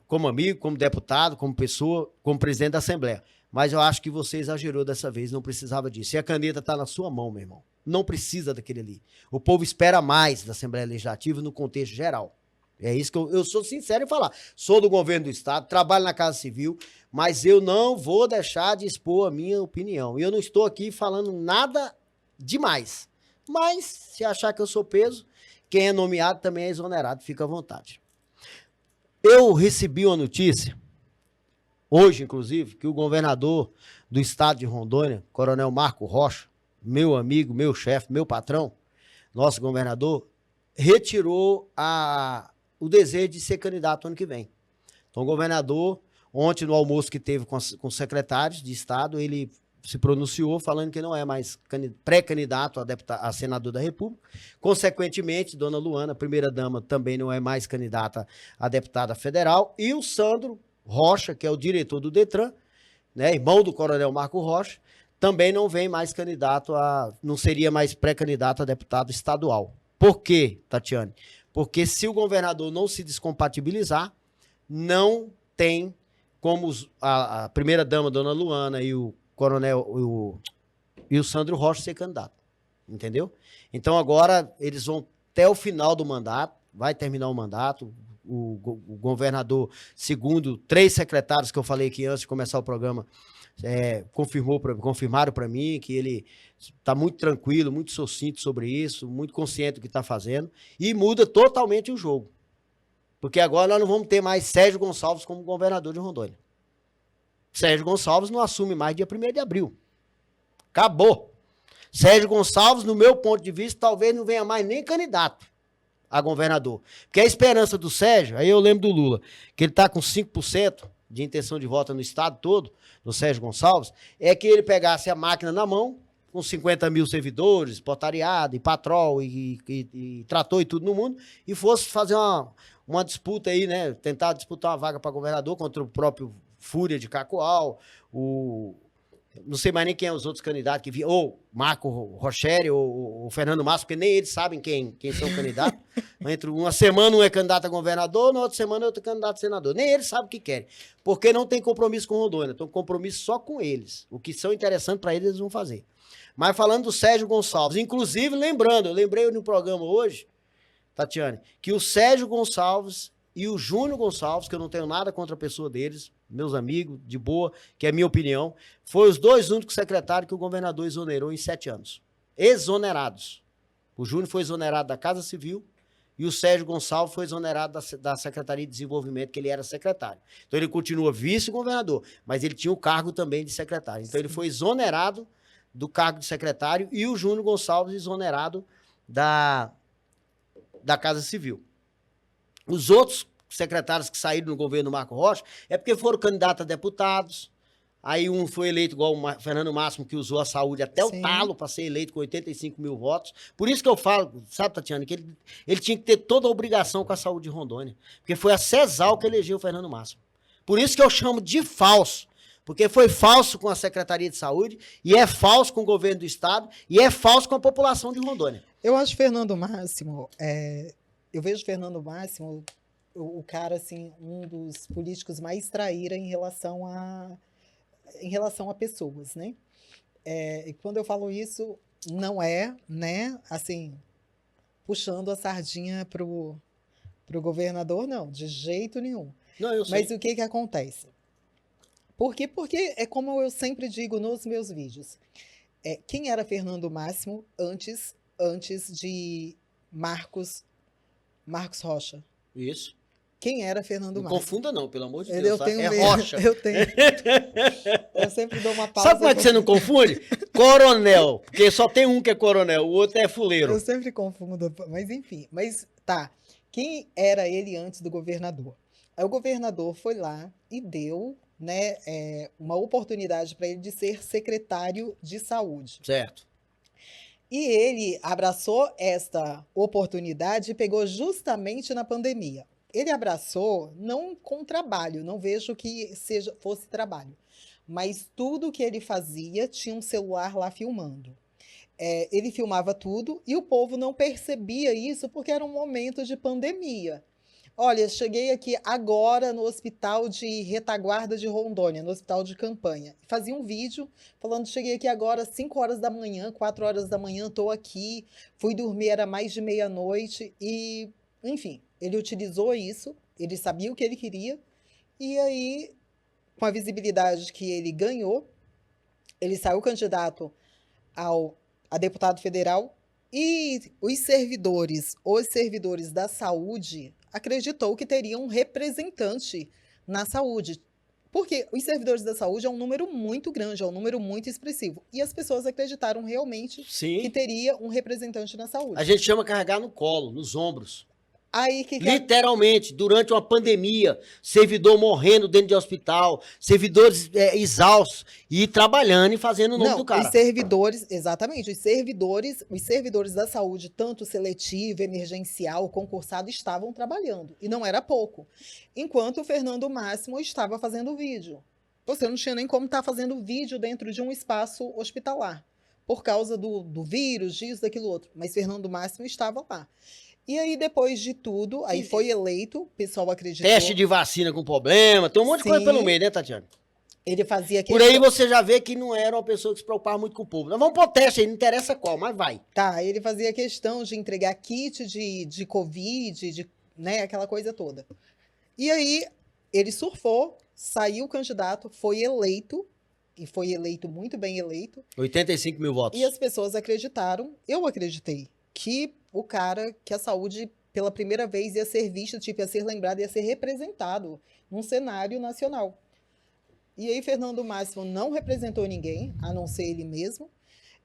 Como amigo, como deputado, como pessoa, como presidente da Assembleia. Mas eu acho que você exagerou dessa vez, não precisava disso. E a caneta está na sua mão, meu irmão. Não precisa daquele ali. O povo espera mais da Assembleia Legislativa no contexto geral. É isso que eu sou sincero em falar. Sou do governo do Estado, trabalho na Casa Civil, mas eu não vou deixar de expor a minha opinião. E eu não estou aqui falando nada demais. Mas, se achar que eu sou peso, quem é nomeado também é exonerado, fica à vontade. Eu recebi uma notícia, hoje inclusive, que o governador do estado de Rondônia, Coronel Marco Rocha, meu amigo, meu chefe, meu patrão, nosso governador, retirou o desejo de ser candidato ano que vem. Então, o governador, ontem no almoço que teve com os secretários de estado, ele se pronunciou falando que não é mais pré-candidato a senador da República. Consequentemente, dona Luana, primeira-dama, também não é mais candidata a deputada federal. E o Sandro Rocha, que é o diretor do Detran, né, irmão do coronel Marco Rocha, também não vem mais não seria mais pré-candidato a deputado estadual. Por quê, Tatiane? Porque se o governador não se descompatibilizar, não tem como a primeira-dama, dona Luana, e o coronel e o Sandro Rocha ser candidato. Entendeu? Então agora eles vão até o final do mandato, vai terminar o mandato. O governador, segundo 3 secretários que eu falei aqui antes de começar o programa, confirmaram para mim que ele está muito tranquilo, muito sucinto sobre isso, muito consciente do que está fazendo, e muda totalmente o jogo. Porque agora nós não vamos ter mais Sérgio Gonçalves como governador de Rondônia. Sérgio Gonçalves não assume mais dia 1º de abril. Acabou. Sérgio Gonçalves, no meu ponto de vista, talvez não venha mais nem candidato a governador. Porque a esperança do Sérgio, aí eu lembro do Lula, que ele está com 5% de intenção de voto no estado todo, do Sérgio Gonçalves, é que ele pegasse a máquina na mão, com 50 mil servidores, portariado, e patrol, e trator e tudo no mundo, e fosse fazer uma disputa aí, né? Tentar disputar uma vaga para governador contra o próprio Fúria de Cacoal, não sei mais nem quem é os outros candidatos que vinham, ou Marco Rocheri, ou Fernando Massa, porque nem eles sabem quem são candidatos. Entre uma semana um é candidato a governador, na outra semana é outro candidato a senador. Nem eles sabem o que querem, porque não tem compromisso com Rondônia, tem compromisso só com eles. O que são interessantes para eles, eles vão fazer. Mas falando do Sérgio Gonçalves, inclusive lembrando, eu lembrei no programa hoje, Tatiane, que o Sérgio Gonçalves e o Júnior Gonçalves, que eu não tenho nada contra a pessoa deles, meus amigos, de boa, que é a minha opinião, foram os 2 únicos secretários que o governador exonerou em 7 anos. Exonerados. O Júnior foi exonerado da Casa Civil e o Sérgio Gonçalves foi exonerado da Secretaria de Desenvolvimento, que ele era secretário. Então ele continua vice-governador, mas ele tinha o cargo também de secretário. Então ele foi exonerado do cargo de secretário e o Júnior Gonçalves exonerado da Casa Civil. Os outros secretários que saíram no governo Marco Rocha é porque foram candidatos a deputados. Aí um foi eleito igual o Fernando Máximo, que usou a saúde até o talo para ser eleito com 85 mil votos. Por isso que eu falo, sabe, Tatiana, que ele tinha que ter toda a obrigação com a saúde de Rondônia. Porque foi a CESAL que elegeu o Fernando Máximo. Por isso que eu chamo de falso. Porque foi falso com a Secretaria de Saúde, e é falso com o governo do Estado, e é falso com a população de Rondônia. Eu acho Fernando Máximo, eu vejo Fernando Máximo, o cara, assim, um dos políticos mais traíra em relação a pessoas, né? E quando eu falo isso, não é, né, assim, puxando a sardinha Para o governador, não, de jeito nenhum. Não, eu sei. Mas o que que acontece? Por quê? Porque é como eu sempre digo nos meus vídeos. Quem era Fernando Máximo antes de Marcos Rocha? Isso. Quem era Fernando Não Máximo? confunda não, pelo amor de Eu Deus. Tá? tenho É medo, Rocha. eu tenho. Eu sempre dou uma pausa. Sabe como é que você não confunde? Coronel. Porque só tem um que é coronel, o outro é fuleiro. Eu sempre confundo, mas enfim. Mas tá. Quem era ele antes do governador? Aí o governador foi lá e deu, né, uma oportunidade para ele de ser secretário de saúde. Certo. E ele abraçou esta oportunidade e pegou justamente na pandemia. Ele abraçou não com trabalho, não vejo que fosse trabalho, mas tudo que ele fazia tinha um celular lá filmando. Ele filmava tudo e o povo não percebia isso porque era um momento de pandemia. Olha, cheguei aqui agora no hospital de retaguarda de Rondônia, no hospital de campanha. Fazia um vídeo falando, cheguei aqui agora 5 horas da manhã, 4 horas da manhã, estou aqui, fui dormir, era mais de meia-noite e, enfim, ele utilizou isso, ele sabia o que ele queria e aí, com a visibilidade que ele ganhou, ele saiu candidato a deputado federal e os servidores da saúde acreditou que teriam um representante na saúde. Porque os servidores da saúde é um número muito grande, é um número muito expressivo. E as pessoas acreditaram realmente que teria um representante na saúde. A gente chama carregar no colo, nos ombros. Aí, Literalmente, durante uma pandemia, servidor morrendo dentro de hospital, servidores exaustos e trabalhando e fazendo o nome do cara. Os servidores, exatamente, os servidores da saúde, tanto seletivo, emergencial, concursado, estavam trabalhando. E não era pouco. Enquanto o Fernando Máximo estava fazendo vídeo. Você não tinha nem como estar fazendo vídeo dentro de um espaço hospitalar, por causa do vírus, disso, daquilo outro. Mas Fernando Máximo estava lá. E aí, depois de tudo, aí foi eleito, o pessoal acreditou. Teste de vacina com problema, tem um monte de coisa pelo meio, né, Tatiana? Ele fazia Por aí você já vê que não era uma pessoa que se preocupava muito com o povo. Nós vamos pôr teste aí, não interessa qual, mas vai. Tá, ele fazia questão de entregar kit de Covid, né, aquela coisa toda. E aí, ele surfou, saiu candidato, foi eleito, e foi eleito, muito bem eleito. 85 mil votos. E as pessoas acreditaram, eu acreditei, que que a saúde, pela primeira vez, ia ser vista, tipo, ia ser lembrado, ia ser representado num cenário nacional. E aí, Fernando Máximo não representou ninguém, a não ser ele mesmo.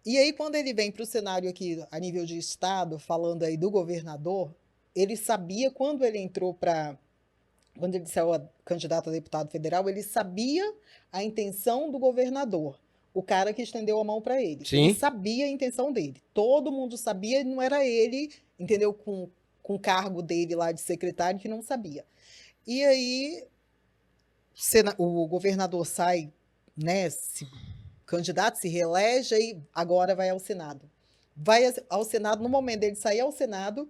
E aí, quando ele vem para o cenário aqui, a nível de Estado, falando aí do governador, ele sabia, quando ele saiu candidato a deputado federal, ele sabia a intenção do governador. O cara que estendeu a mão para ele. Sim. Ele sabia a intenção dele. Todo mundo sabia, não era ele, entendeu? Com o cargo dele lá de secretário, que não sabia. E aí, o governador sai, né? Candidato se reelege e agora vai ao Senado. Vai ao Senado, no momento dele sair ao Senado,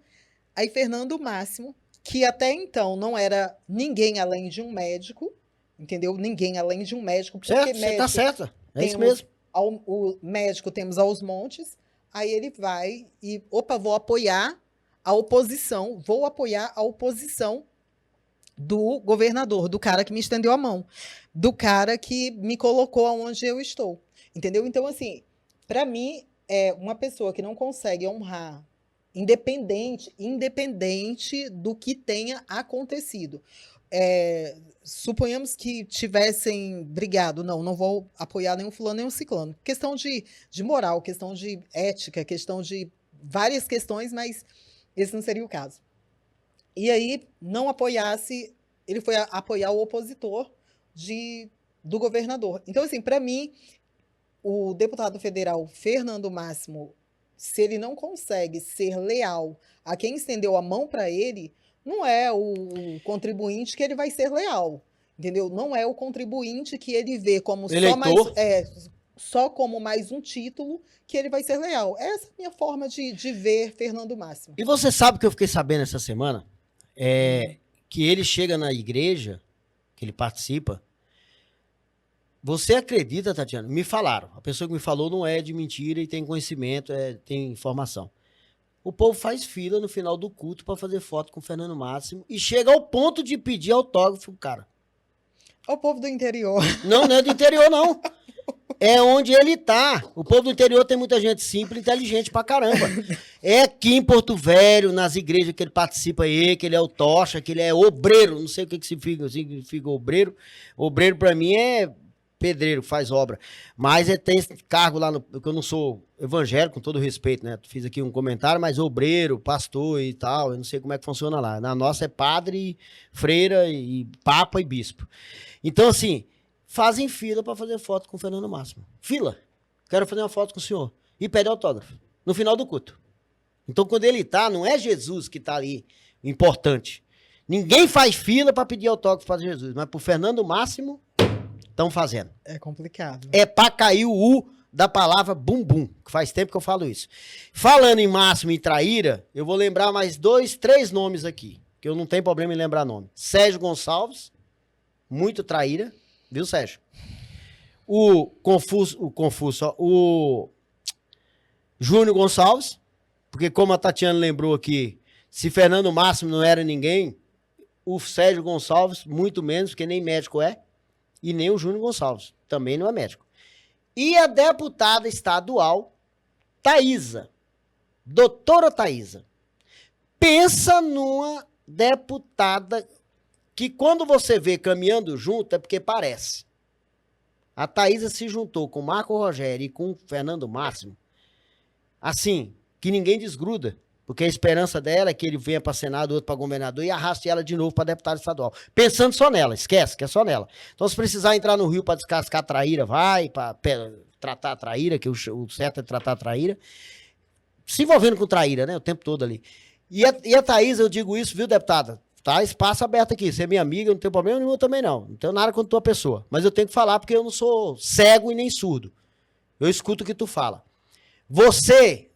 aí Fernando Máximo, que até então não era ninguém além de um médico, entendeu? Ninguém além de um médico. Porque certo, você tá certa. É isso mesmo. O médico temos aos montes, aí ele vai e, vou apoiar a oposição do governador, do cara que me estendeu a mão, do cara que me colocou aonde eu estou, entendeu? Então, assim, para mim, é uma pessoa que não consegue honrar, independente do que tenha acontecido. Suponhamos que tivessem brigado, não vou apoiar nenhum fulano, nenhum ciclano. Questão de moral, questão de ética, questão de várias questões, mas esse não seria o caso. E aí, não apoiasse, ele foi apoiar o opositor do governador. Então, assim, para mim, o deputado federal Fernando Máximo, se ele não consegue ser leal a quem estendeu a mão para ele, não é o contribuinte que ele vai ser leal, entendeu? Não é o contribuinte que ele vê como só como mais um título que ele vai ser leal. Essa é a minha forma de ver Fernando Máximo. E você sabe que eu fiquei sabendo essa semana? Que ele chega na igreja, que ele participa. Você acredita, Tatiana? Me falaram. A pessoa que me falou não é de mentira e tem conhecimento, tem informação. O povo faz fila no final do culto para fazer foto com o Fernando Máximo e chega ao ponto de pedir autógrafo, cara. O povo do interior. Não, não é do interior, não. É onde ele tá. O povo do interior tem muita gente simples e inteligente pra caramba. É aqui em Porto Velho, nas igrejas que ele participa aí, que ele é o tocha, que ele é obreiro. Não sei o que significa obreiro. Obreiro pra mim é pedreiro, faz obra. Mas tem esse cargo lá, que eu não sou evangélico, com todo respeito, né? Fiz aqui um comentário, mas obreiro, pastor e tal, eu não sei como é que funciona lá. Na nossa é padre, freira, e papa e bispo. Então, assim, fazem fila para fazer foto com o Fernando Máximo. Fila. Quero fazer uma foto com o senhor. E pede autógrafo. No final do culto. Então, quando ele tá, não é Jesus que tá ali, importante. Ninguém faz fila para pedir autógrafo para Jesus, mas pro Fernando Máximo, estão fazendo. É complicado. É para cair o U da palavra bumbum, que faz tempo que eu falo isso. Falando em Máximo e traíra, eu vou lembrar mais 2, 3 nomes aqui, que eu não tenho problema em lembrar nome. Sérgio Gonçalves, muito traíra, viu, Sérgio? O Júnior Gonçalves, porque como a Tatiana lembrou aqui, se Fernando Máximo não era ninguém, o Sérgio Gonçalves, muito menos, porque nem médico é, e nem o Júnior Gonçalves, também não é médico. E a deputada estadual, Thaísa, doutora Thaísa. Pensa numa deputada que quando você vê caminhando junto é porque parece. A Thaísa se juntou com o Marco Rogério e com o Fernando Máximo, assim, que ninguém desgruda. Porque a esperança dela é que ele venha para Senado, outro para governador e arraste ela de novo para deputada estadual. Pensando só nela, esquece que é só nela. Então, se precisar entrar no Rio para descascar a traíra, vai, para tratar a traíra, que o certo é tratar a traíra. Se envolvendo com traíra, né, o tempo todo ali. E a Thaísa, eu digo isso, viu, deputada? Tá, espaço aberto aqui. Você é minha amiga, eu não tenho problema nenhum também não. Não tenho nada contra tua pessoa. Mas eu tenho que falar porque eu não sou cego e nem surdo. Eu escuto o que tu fala. Você...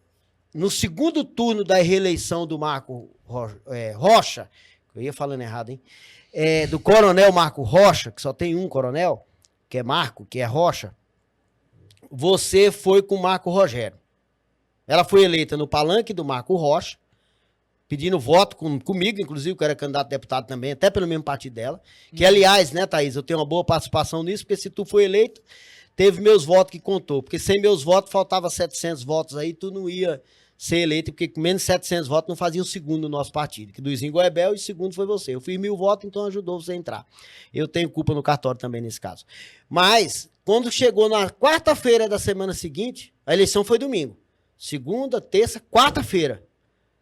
No segundo turno da reeleição do Marco Rocha, eu ia falando errado, hein? Do coronel Marco Rocha, que só tem um coronel, que é Marco, que é Rocha, você foi com o Marco Rogério. Ela foi eleita no palanque do Marco Rocha, pedindo voto comigo, inclusive, que eu era candidato a deputado também, até pelo mesmo partido dela. Que, aliás, né, Thaís, eu tenho uma boa participação nisso, porque se tu foi eleito, teve meus votos que contou. Porque sem meus votos, faltava 700 votos aí, tu não ia ser eleito, porque com menos de 700 votos não fazia o segundo no nosso partido, que Duizinho Goebel e o segundo foi você. Eu fiz 1000 votos, então ajudou você a entrar. Eu tenho culpa no cartório também nesse caso. Mas, quando chegou na quarta-feira da semana seguinte, a eleição foi domingo. Segunda, terça, quarta-feira.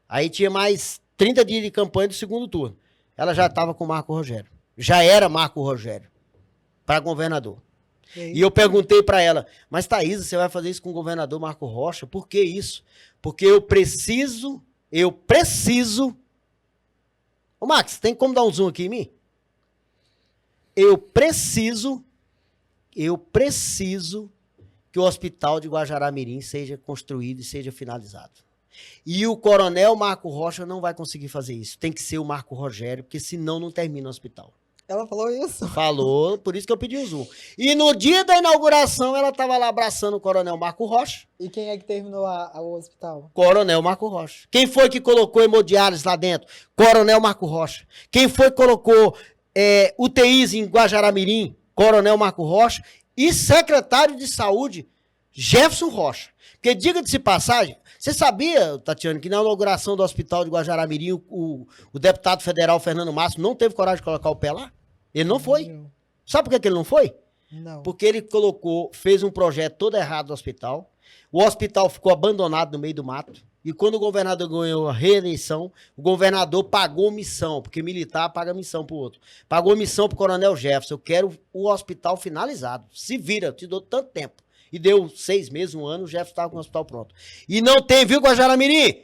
Aí tinha mais 30 dias de campanha do segundo turno. Ela já estava com o Marco Rogério. Já era Marco Rogério para governador. E eu perguntei para ela, mas Thaísa, você vai fazer isso com o governador Marco Rocha? Por que isso? Porque eu preciso... Ô Max, tem como dar um zoom aqui em mim? Eu preciso que o hospital de Guajará-Mirim seja construído e seja finalizado. E o coronel Marco Rocha não vai conseguir fazer isso. Tem que ser o Marco Rogério, porque senão não termina o hospital. Ela falou isso? Falou, por isso que eu pedi o zoom. E no dia da inauguração, ela estava lá abraçando o coronel Marco Rocha. E quem é que terminou o hospital? Coronel Marco Rocha. Quem foi que colocou hemodiálise lá dentro? Coronel Marco Rocha. Quem foi que colocou UTIs em Guajará-Mirim? Coronel Marco Rocha. E secretário de saúde, Jefferson Rocha. Porque, diga-se de passagem, você sabia, Tatiana, que na inauguração do hospital de Guajará-Mirim, o deputado federal Fernando Máximo não teve coragem de colocar o pé lá? Ele não foi. Não. Sabe por que ele não foi? Não. Porque ele fez um projeto todo errado do hospital. O hospital ficou abandonado no meio do mato. E quando o governador ganhou a reeleição, o governador pagou missão, porque militar paga missão pro outro. Pagou missão pro coronel Jefferson. Eu quero o hospital finalizado. Se vira, eu te dou tanto tempo. E deu 6 meses, 1 ano, o Jefferson estava com o hospital pronto. E não tem, viu, Guajará-Mirim?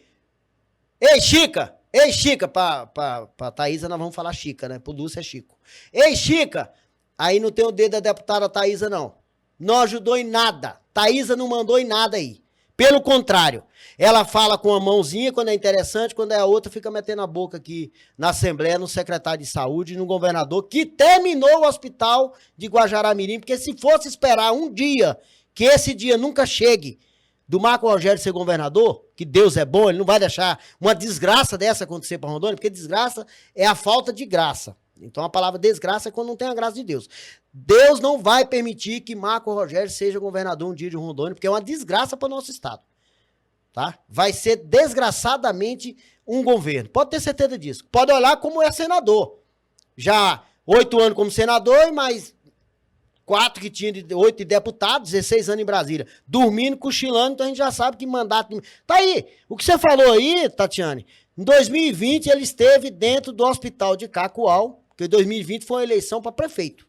Ei, Chica! Ei, Chica! Pra Thaísa nós vamos falar Chica, né? Pro Lúcio é Chico. Ei, Chica! Aí não tem o dedo da deputada Thaísa, não. Não ajudou em nada. Thaísa não mandou em nada aí. Pelo contrário, ela fala com a mãozinha quando é interessante, quando é a outra fica metendo a boca aqui na Assembleia, no secretário de Saúde, no governador, que terminou o hospital de Guajará-Mirim, porque se fosse esperar um dia, que esse dia nunca chegue, do Marco Rogério ser governador, que Deus é bom, ele não vai deixar uma desgraça dessa acontecer para Rondônia, porque desgraça é a falta de graça. Então a palavra desgraça é quando não tem a graça de Deus. Deus não vai permitir que Marco Rogério seja governador um dia de Rondônia, porque é uma desgraça para o nosso estado. Tá? Vai ser desgraçadamente um governo. Pode ter certeza disso. Pode olhar como é senador. Já 8 anos como senador e mais 4 que tinha de 8 de deputados, 16 anos em Brasília. Dormindo, cochilando, então a gente já sabe que mandato... Tá aí, o que você falou aí, Tatiane, em 2020 ele esteve dentro do hospital de Cacoal, porque 2020 foi uma eleição para prefeito,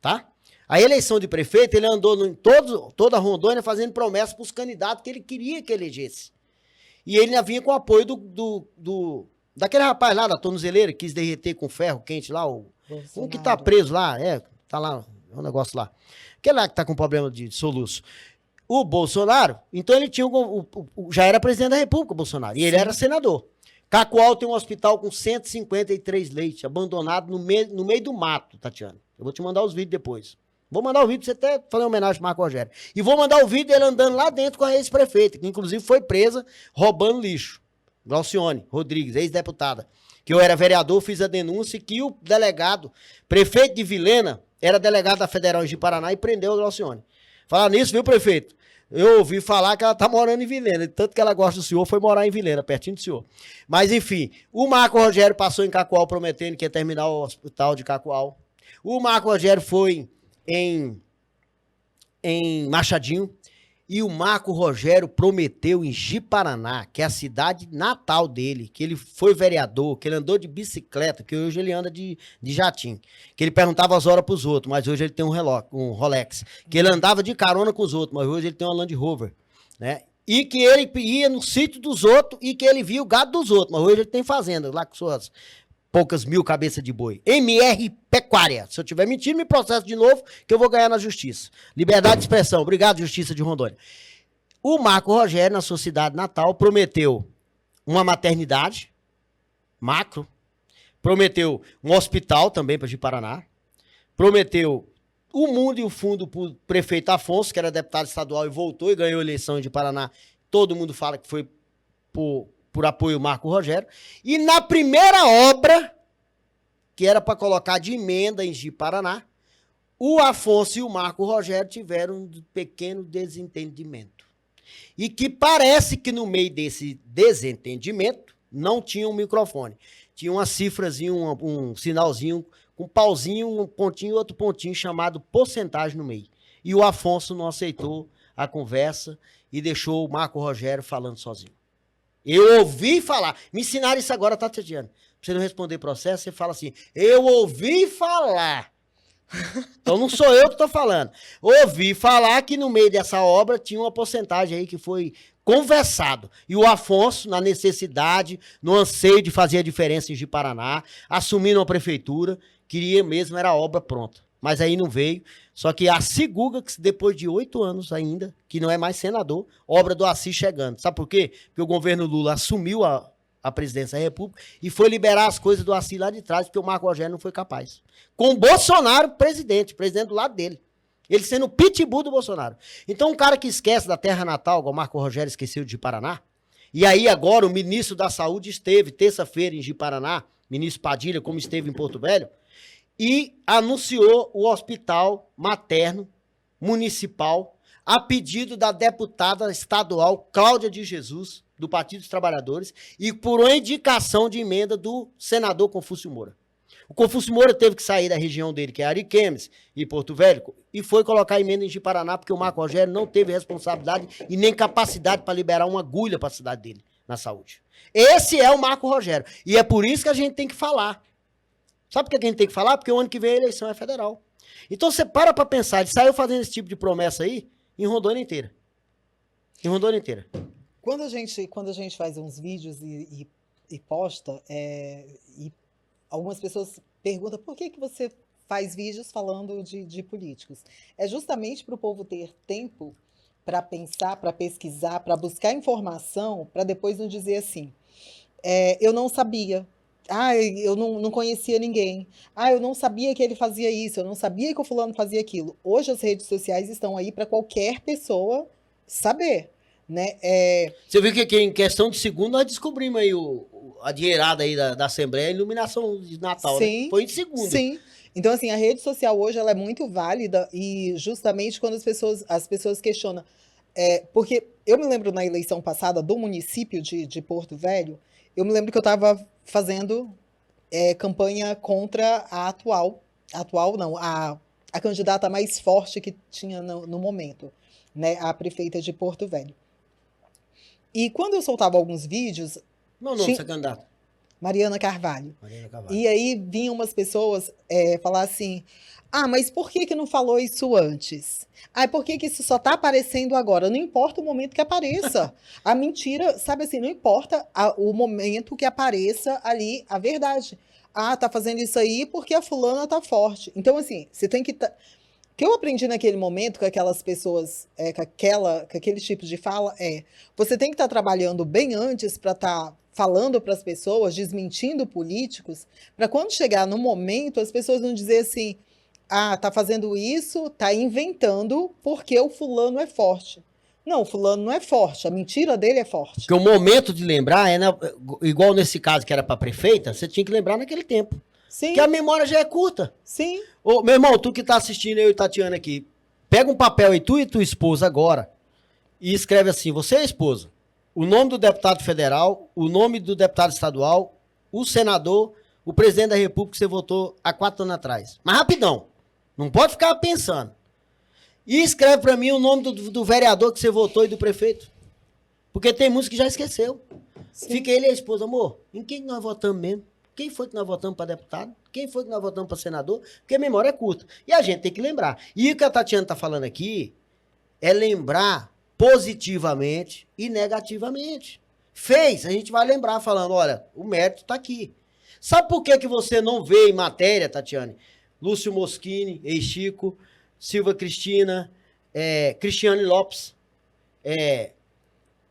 tá? A eleição de prefeito, ele andou em toda a Rondônia fazendo promessas para os candidatos que ele queria que elegesse. E ele ainda vinha com o apoio daquele rapaz lá da tornozeleira, que quis derreter com ferro quente lá, um que tá preso lá, tá lá, é um negócio lá. Aquele lá que tá com problema de soluço. O Bolsonaro, então ele tinha, já era presidente da República, o Bolsonaro, e ele era senador. Cacoal tem um hospital com 153 leitos, abandonado no meio do mato, Tatiana. Eu vou te mandar os vídeos depois. Vou mandar o vídeo pra você até fazer uma homenagem ao Marco Rogério. E vou mandar o vídeo dele andando lá dentro com a ex-prefeita, que inclusive foi presa roubando lixo. Glaucione Rodrigues, ex-deputada. Que eu era vereador, fiz a denúncia que o delegado, prefeito de Vilhena, era delegado da Federal de Paraná e prendeu a Glaucione. Falar nisso, viu, prefeito? Eu ouvi falar que ela tá morando em Vilhena, tanto que ela gosta do senhor, foi morar em Vilhena, pertinho do senhor. Mas, enfim, o Marco Rogério passou em Cacoal prometendo que ia terminar o hospital de Cacoal. O Marco Rogério foi em Machadinho. E o Marco Rogério prometeu em Ji-Paraná, que é a cidade natal dele, que ele foi vereador, que ele andou de bicicleta, que hoje ele anda de jatinho. Que ele perguntava as horas pros outros, mas hoje ele tem um Rolex. Que ele andava de carona com os outros, mas hoje ele tem uma Land Rover, né? E que ele ia no sítio dos outros e que ele via o gado dos outros, mas hoje ele tem fazenda, lá com suas poucas mil cabeças de boi. MR Pecuária. Se eu tiver mentindo, me processo de novo, que eu vou ganhar na justiça. Liberdade de expressão. Obrigado, Justiça de Rondônia. O Marco Rogério, na sua cidade natal, prometeu uma maternidade, macro, prometeu um hospital também para Ji-Paraná, prometeu o mundo e o fundo para o prefeito Afonso, que era deputado estadual e voltou e ganhou a eleição em Ji-Paraná. Todo mundo fala que foi por apoio ao Marco Rogério. E na primeira obra, que era para colocar de emenda em Ji-Paraná, o Afonso e o Marco Rogério tiveram um pequeno desentendimento. E que parece que no meio desse desentendimento não tinha um microfone. Tinha uma cifrazinha, um sinalzinho, um pauzinho, um pontinho e outro pontinho chamado porcentagem no meio. E o Afonso não aceitou a conversa e deixou o Marco Rogério falando sozinho. Eu ouvi falar. Me ensinaram isso agora, tá, Tatiana? Pra você não responder processo, você fala assim, eu ouvi falar. Então não sou eu que tô falando. Ouvi falar que no meio dessa obra tinha uma porcentagem aí que foi conversado. E o Afonso, na necessidade, no anseio de fazer a diferença em Ji-Paraná, assumindo uma prefeitura, queria mesmo, era a obra pronta. Mas aí não veio. Só que a Siguga, que depois de 8 anos ainda, que não é mais senador, obra do Assis chegando. Sabe por quê? Porque o governo Lula assumiu a presidência da República e foi liberar as coisas do Assis lá de trás, porque o Marco Rogério não foi capaz. Com o Bolsonaro presidente do lado dele. Ele sendo o pitbull do Bolsonaro. Então um cara que esquece da terra natal, igual o Marco Rogério esqueceu de Ji-Paraná, e aí agora o ministro da Saúde esteve terça-feira em Ji-Paraná, ministro Padilha, como esteve em Porto Velho, e anunciou o hospital materno municipal a pedido da deputada estadual Cláudia de Jesus, do Partido dos Trabalhadores, e por uma indicação de emenda do senador Confúcio Moura. O Confúcio Moura teve que sair da região dele, que é Ariquemes e Porto Velho, e foi colocar a emenda em Ji-Paraná, porque o Marco Rogério não teve responsabilidade e nem capacidade para liberar uma agulha para a cidade dele, na saúde. Esse é o Marco Rogério. E é por isso que a gente tem que falar. Sabe por que a gente tem que falar? Porque o ano que vem a eleição é federal. Então você para pensar, ele saiu fazendo esse tipo de promessa aí em Rondônia inteira. Em Rondônia inteira. Quando a gente faz uns vídeos e posta, e algumas pessoas perguntam por que você faz vídeos falando de políticos. É justamente para o povo ter tempo para pensar, para pesquisar, para buscar informação, para depois não dizer assim, eu não sabia. Eu não conhecia ninguém. Eu não sabia que ele fazia isso, eu não sabia que o fulano fazia aquilo. Hoje as redes sociais estão aí para qualquer pessoa saber. né? Você viu que em questão de segundo nós descobrimos aí a dinheirada aí da Assembleia, a iluminação de Natal, Sim, né? Foi em segundo. sim. Então, assim, a rede social hoje ela é muito válida e justamente quando as pessoas questionam. Porque eu me lembro na eleição passada do município de Porto Velho, eu me lembro que eu estava fazendo campanha contra a atual não, a candidata mais forte que tinha no momento, né, a prefeita de Porto Velho. E quando eu soltava alguns vídeos, Meu nome dessa candidata? Mariana Carvalho. Mariana Carvalho. E aí vinham umas pessoas falar assim: ah, mas por que não falou isso antes? Ah, por que isso só está aparecendo agora? Não importa o momento que apareça. A mentira, sabe assim, não importa o momento que apareça ali a verdade. Ah, tá fazendo isso aí porque a fulana tá forte. Então, assim, você tem que. O que eu aprendi naquele momento com aquelas pessoas, com aquele tipo de fala, você tem que estar trabalhando bem antes para estar falando para as pessoas, desmentindo políticos, para quando chegar no momento, as pessoas não dizer assim, ah, tá fazendo isso, tá inventando porque o fulano é forte. Não, o fulano não é forte, a mentira dele é forte. Porque o momento de lembrar igual nesse caso que era para prefeita, você tinha que lembrar naquele tempo. Sim. Porque a memória já é curta. Sim. Ô, meu irmão, tu que tá assistindo eu e Tatiana aqui, pega um papel aí, tu e tua esposa agora, e escreve assim, você é a esposa, o nome do deputado federal, o nome do deputado estadual, o senador, o presidente da república que você votou há 4 anos atrás. Mas rapidão, não pode ficar pensando. E escreve pra mim o nome do vereador que você votou e do prefeito. Porque tem muitos que já esqueceu. Sim. Fica ele e a esposa, amor, em quem nós votamos mesmo? Quem foi que nós votamos para deputado? Quem foi que nós votamos para senador? Porque a memória é curta. E a gente tem que lembrar. E o que a Tatiana está falando aqui é lembrar positivamente e negativamente. Fez, a gente vai lembrar falando, olha, o mérito está aqui. Sabe por que você não vê em matéria, Tatiane? Lúcio Moschini, ex-Chico, Silva Cristina, Cristiane Lopes,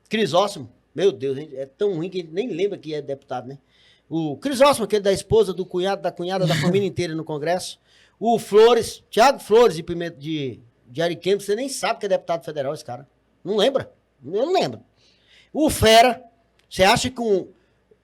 Crisóstomo. Meu Deus, é tão ruim que nem lembra que é deputado, né? O Crisóstomo, aquele da esposa, do cunhado, da cunhada, da família inteira no Congresso. O Flores, Thiago Flores de Ariquemes, você nem sabe que é deputado federal esse cara. Não lembra? Eu não lembro. O Fera, você acha que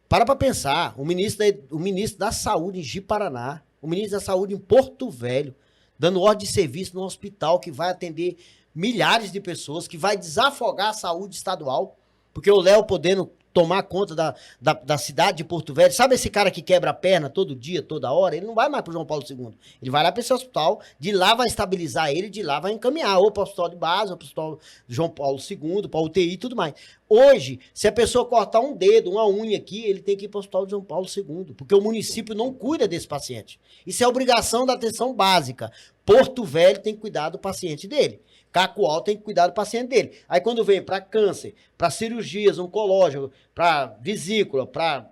para pensar, o ministro da Saúde em Ji-Paraná, o ministro da Saúde em Porto Velho, dando ordem de serviço no hospital que vai atender milhares de pessoas, que vai desafogar a saúde estadual, porque o Léo podendo tomar conta da cidade de Porto Velho. Sabe esse cara que quebra a perna todo dia, toda hora? Ele não vai mais para o João Paulo II. Ele vai lá para esse hospital, de lá vai estabilizar ele, de lá vai encaminhar, ou para o hospital de base, ou para o hospital João Paulo II, para a UTI e tudo mais. Hoje, se a pessoa cortar um dedo, uma unha aqui, ele tem que ir para o hospital de João Paulo II, porque o município não cuida desse paciente. Isso é obrigação da atenção básica. Porto Velho tem que cuidar do paciente dele. Cacoal tem que cuidar do paciente dele. Aí quando vem para câncer, para cirurgias oncológicas, para vesícula, para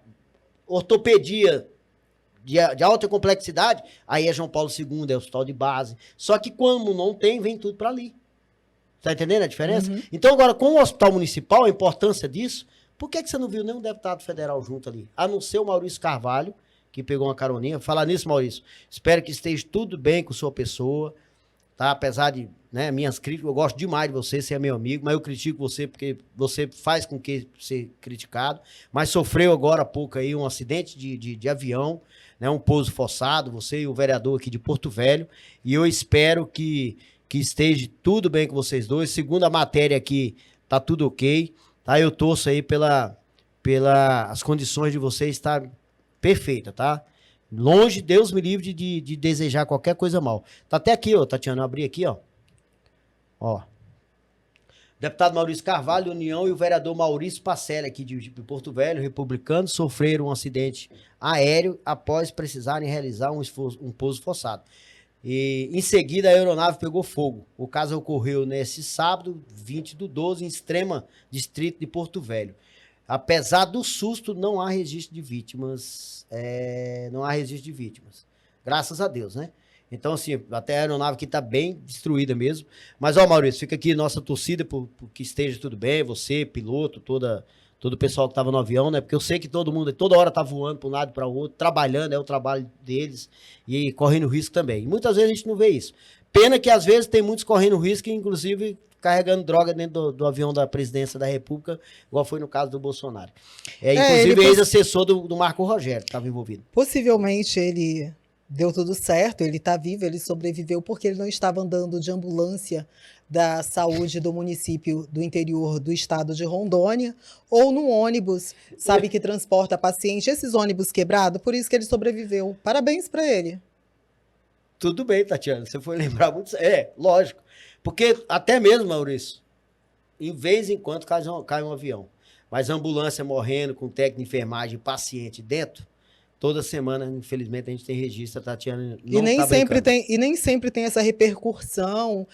ortopedia de alta complexidade, aí é João Paulo II, é o hospital de base. Só que quando não tem, vem tudo para ali. Tá entendendo a diferença? Uhum. Então agora, com o hospital municipal, a importância disso, por que você não viu nenhum deputado federal junto ali? A não ser o Maurício Carvalho, que pegou uma caroninha. Falar nisso, Maurício, espero que esteja tudo bem com sua pessoa, tá? Apesar de minhas críticas, eu gosto demais de você, você é meu amigo, mas eu critico você porque você faz com que ser criticado, mas sofreu agora há pouco aí um acidente de avião, né, um pouso forçado, você e o vereador aqui de Porto Velho, e eu espero que esteja tudo bem com vocês dois. Segundo a matéria aqui, tá tudo ok, tá? Eu torço aí as condições de vocês estar perfeita, tá? Longe, Deus me livre de desejar qualquer coisa mal. Tá até aqui, ó, Tatiana, eu abri aqui, ó. Ó, deputado Maurício Carvalho, União, e o vereador Maurício Pacelli, aqui de Porto Velho, republicano, sofreram um acidente aéreo após precisarem realizar um pouso forçado. E, em seguida, a aeronave pegou fogo. O caso ocorreu nesse sábado, 20/12, em Extrema, distrito de Porto Velho. Apesar do susto, não há registro de vítimas. Não há registro de vítimas. Graças a Deus, né? Então, assim, até a aeronave aqui tá bem destruída mesmo. Mas, ó, Maurício, fica aqui nossa torcida por que esteja tudo bem. Você, piloto, todo o pessoal que tava no avião, né? Porque eu sei que todo mundo, toda hora tá voando para um lado e para o outro, trabalhando, é o trabalho deles e correndo risco também. E muitas vezes a gente não vê isso. Pena que, às vezes, tem muitos correndo risco e, inclusive, carregando droga dentro do avião da presidência da República, igual foi no caso do Bolsonaro. Inclusive, ex-assessor do Marco Rogério que estava envolvido. Possivelmente ele deu tudo certo, ele está vivo, ele sobreviveu porque ele não estava andando de ambulância da saúde do município do interior do estado de Rondônia, ou no ônibus, sabe, que transporta paciente, esses ônibus quebrados, por isso que ele sobreviveu. Parabéns para ele. Tudo bem, Tatiana, você foi lembrar muito. Lógico. Porque até mesmo, Maurício, em vez em quando cai um avião, mas a ambulância morrendo com técnico de enfermagem e paciente dentro, toda semana, infelizmente, a gente tem registro, a Tatiana não nem sempre tem essa repercussão,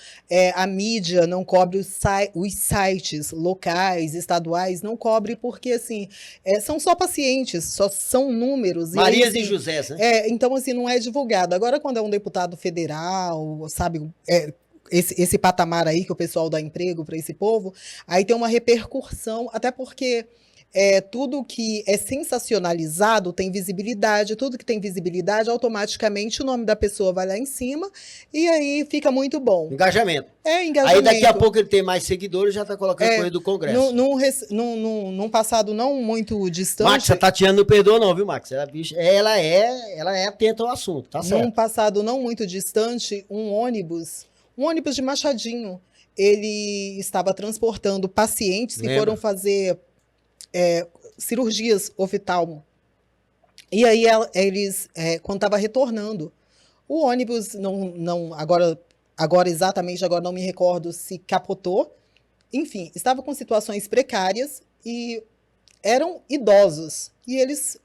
a mídia não cobre os sites locais, estaduais, não cobre porque, assim, são só pacientes, só são números. Marias e José, né? Então, assim, não é divulgado. Agora, quando é um deputado federal, sabe, esse patamar aí que o pessoal dá emprego para esse povo, aí tem uma repercussão, até porque... tudo que é sensacionalizado tem visibilidade, tudo que tem visibilidade, automaticamente o nome da pessoa vai lá em cima e aí fica muito bom. Engajamento. Engajamento. Aí daqui a pouco ele tem mais seguidores e já está colocando coisa do Congresso. Num passado não muito distante... Max, a Tatiana não perdoa não, viu, Max? Ela é atenta ao assunto, tá certo. Num passado não muito distante, um ônibus de Machadinho, ele estava transportando pacientes que foram fazer... cirurgias oftalmo. E aí eles, quando estava retornando, o ônibus agora exatamente, agora não me recordo se capotou. Enfim, estava com situações precárias e eram idosos. E eles,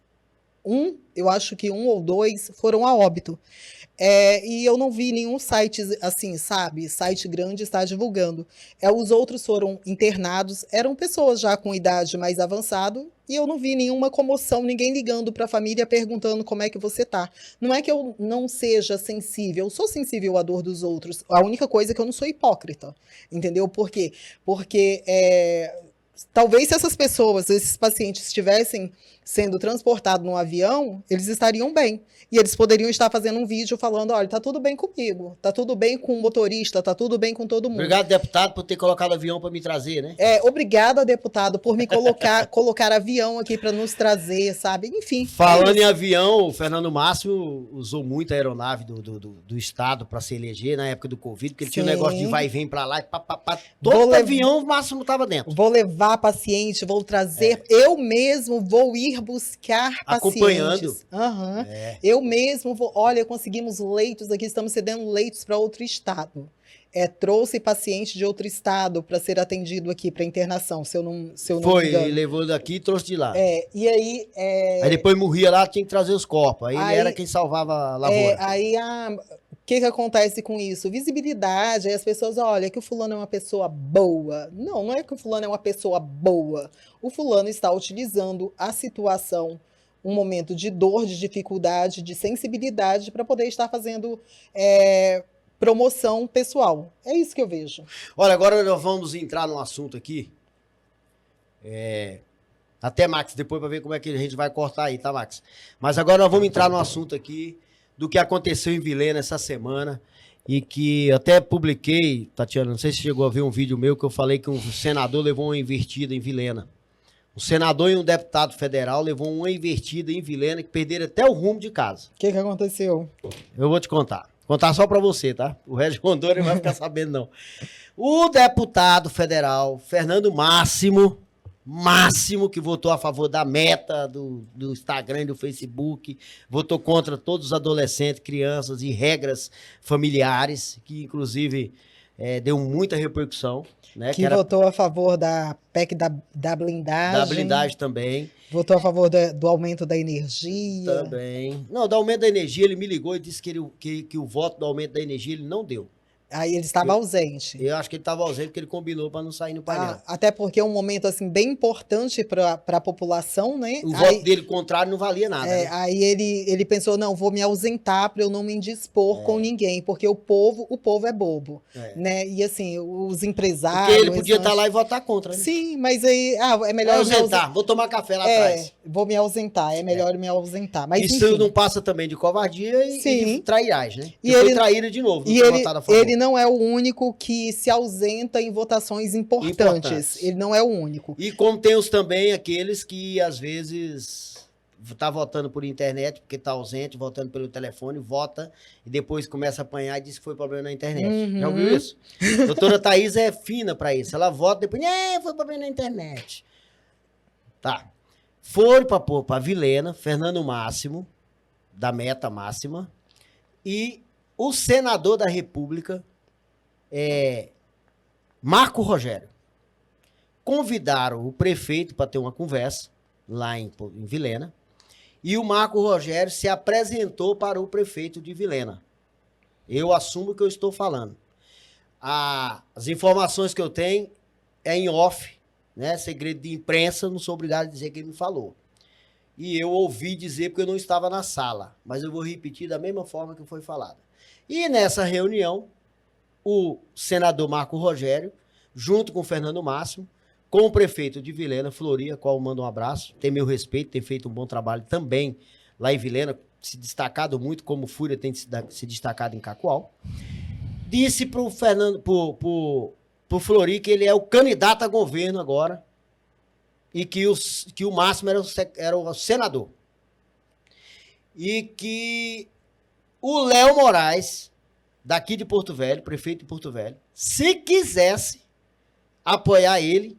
eu acho que um ou dois foram a óbito. E eu não vi nenhum site, assim, sabe, site grande está divulgando. Os outros foram internados, eram pessoas já com idade mais avançada, e eu não vi nenhuma comoção, ninguém ligando para a família perguntando como é que você tá. Não é que eu não seja sensível, eu sou sensível à dor dos outros. A única coisa é que eu não sou hipócrita, entendeu? Por quê? Porque talvez se essas pessoas, esses pacientes estivessem sendo transportados num avião, eles estariam bem. E eles poderiam estar fazendo um vídeo falando, olha, tá tudo bem comigo, tá tudo bem com o motorista, tá tudo bem com todo mundo. Obrigado, deputado, por ter colocado avião para me trazer, né? Obrigada, deputado, por me colocar avião aqui para nos trazer, sabe? Enfim. Falando em avião, o Fernando Máximo usou muito a aeronave do Estado para se eleger na época do Covid, porque ele tinha um negócio de vai e vem para lá e todo avião o Máximo estava dentro. Vou levar paciente, vou trazer, eu mesmo vou ir buscar acompanhando. pacientes. Eu mesmo vou, olha, conseguimos leitos aqui, estamos cedendo leitos para outro estado. Trouxe paciente de outro estado para ser atendido aqui para internação, se eu não me engano. Levou daqui e trouxe de lá. E aí... Aí depois morria lá, tinha que trazer os corpos. Aí ele era quem salvava a lavoura. O que acontece com isso? Visibilidade, aí as pessoas, olha, que o fulano é uma pessoa boa. Não é que o fulano é uma pessoa boa. O fulano está utilizando a situação, um momento de dor, de dificuldade, de sensibilidade, para poder estar fazendo promoção pessoal. É isso que eu vejo. Olha, agora nós vamos entrar num assunto aqui. Até, Max, depois para ver como é que a gente vai cortar aí, tá, Max? Mas agora nós vamos entrar num assunto aqui do que aconteceu em Vilhena essa semana e que até publiquei, Tatiana, não sei se chegou a ver um vídeo meu que eu falei que um senador levou uma invertida em Vilhena. Um senador e um deputado federal levou uma invertida em Vilhena que perderam até o rumo de casa. O que aconteceu? Eu vou te contar. Vou contar só pra você, tá? O resto de Rondônia não vai ficar sabendo, não. O deputado federal, Fernando Máximo, que votou a favor da meta do Instagram e do Facebook, votou contra todos os adolescentes, crianças e regras familiares, que inclusive deu muita repercussão. Né? Que votou a favor da PEC da blindagem. Da blindagem também. Votou a favor do aumento da energia. Também. Não, do aumento da energia, ele me ligou e disse que o voto do aumento da energia ele não deu. Aí ele estava ausente. Eu acho que ele estava ausente porque ele combinou para não sair no painel. Até porque é um momento assim bem importante para a população, né? O voto dele contrário não valia nada. Né? Aí ele pensou, não, vou me ausentar para eu não me indispor com ninguém, porque o povo é bobo, né? E assim, os empresários... Porque ele podia estar lá e votar contra, né? Sim, mas aí é melhor... ausentar, vou tomar café lá atrás. Vou me ausentar, é melhor me ausentar. Mas, isso enfim, não passa também de covardia e de trairagem, né? E ele foi traíra de novo, ele ele não é o único que se ausenta em votações importantes. Ele não é o único. E como tem os também aqueles que, às vezes, tá votando por internet, porque tá ausente, votando pelo telefone, vota e depois começa a apanhar e diz que foi problema na internet. Já ouviu isso? Doutora Thaís é fina para isso. Ela vota depois, foi problema na internet. Tá. Foi para Vilhena, Fernando Máximo, da Meta Máxima, e o senador da República, Marco Rogério. Convidaram o prefeito para ter uma conversa lá em Vilhena, e o Marco Rogério se apresentou para o prefeito de Vilhena. Eu assumo o que eu estou falando. As informações que eu tenho é em off, né? Segredo de imprensa, não sou obrigado a dizer quem me falou. E eu ouvi dizer porque eu não estava na sala, mas eu vou repetir da mesma forma que foi falado. E nessa reunião, o senador Marco Rogério, junto com o Fernando Máximo, com o prefeito de Vilhena, Flori, a qual eu mando um abraço, tem meu respeito, tem feito um bom trabalho também lá em Vilhena, se destacado muito, como Fúria tem se destacado em Cacoal, disse para o Flori que ele é o candidato a governo agora, e que o Máximo era o senador. E que o Léo Moraes, daqui de Porto Velho, prefeito de Porto Velho, se quisesse apoiar ele,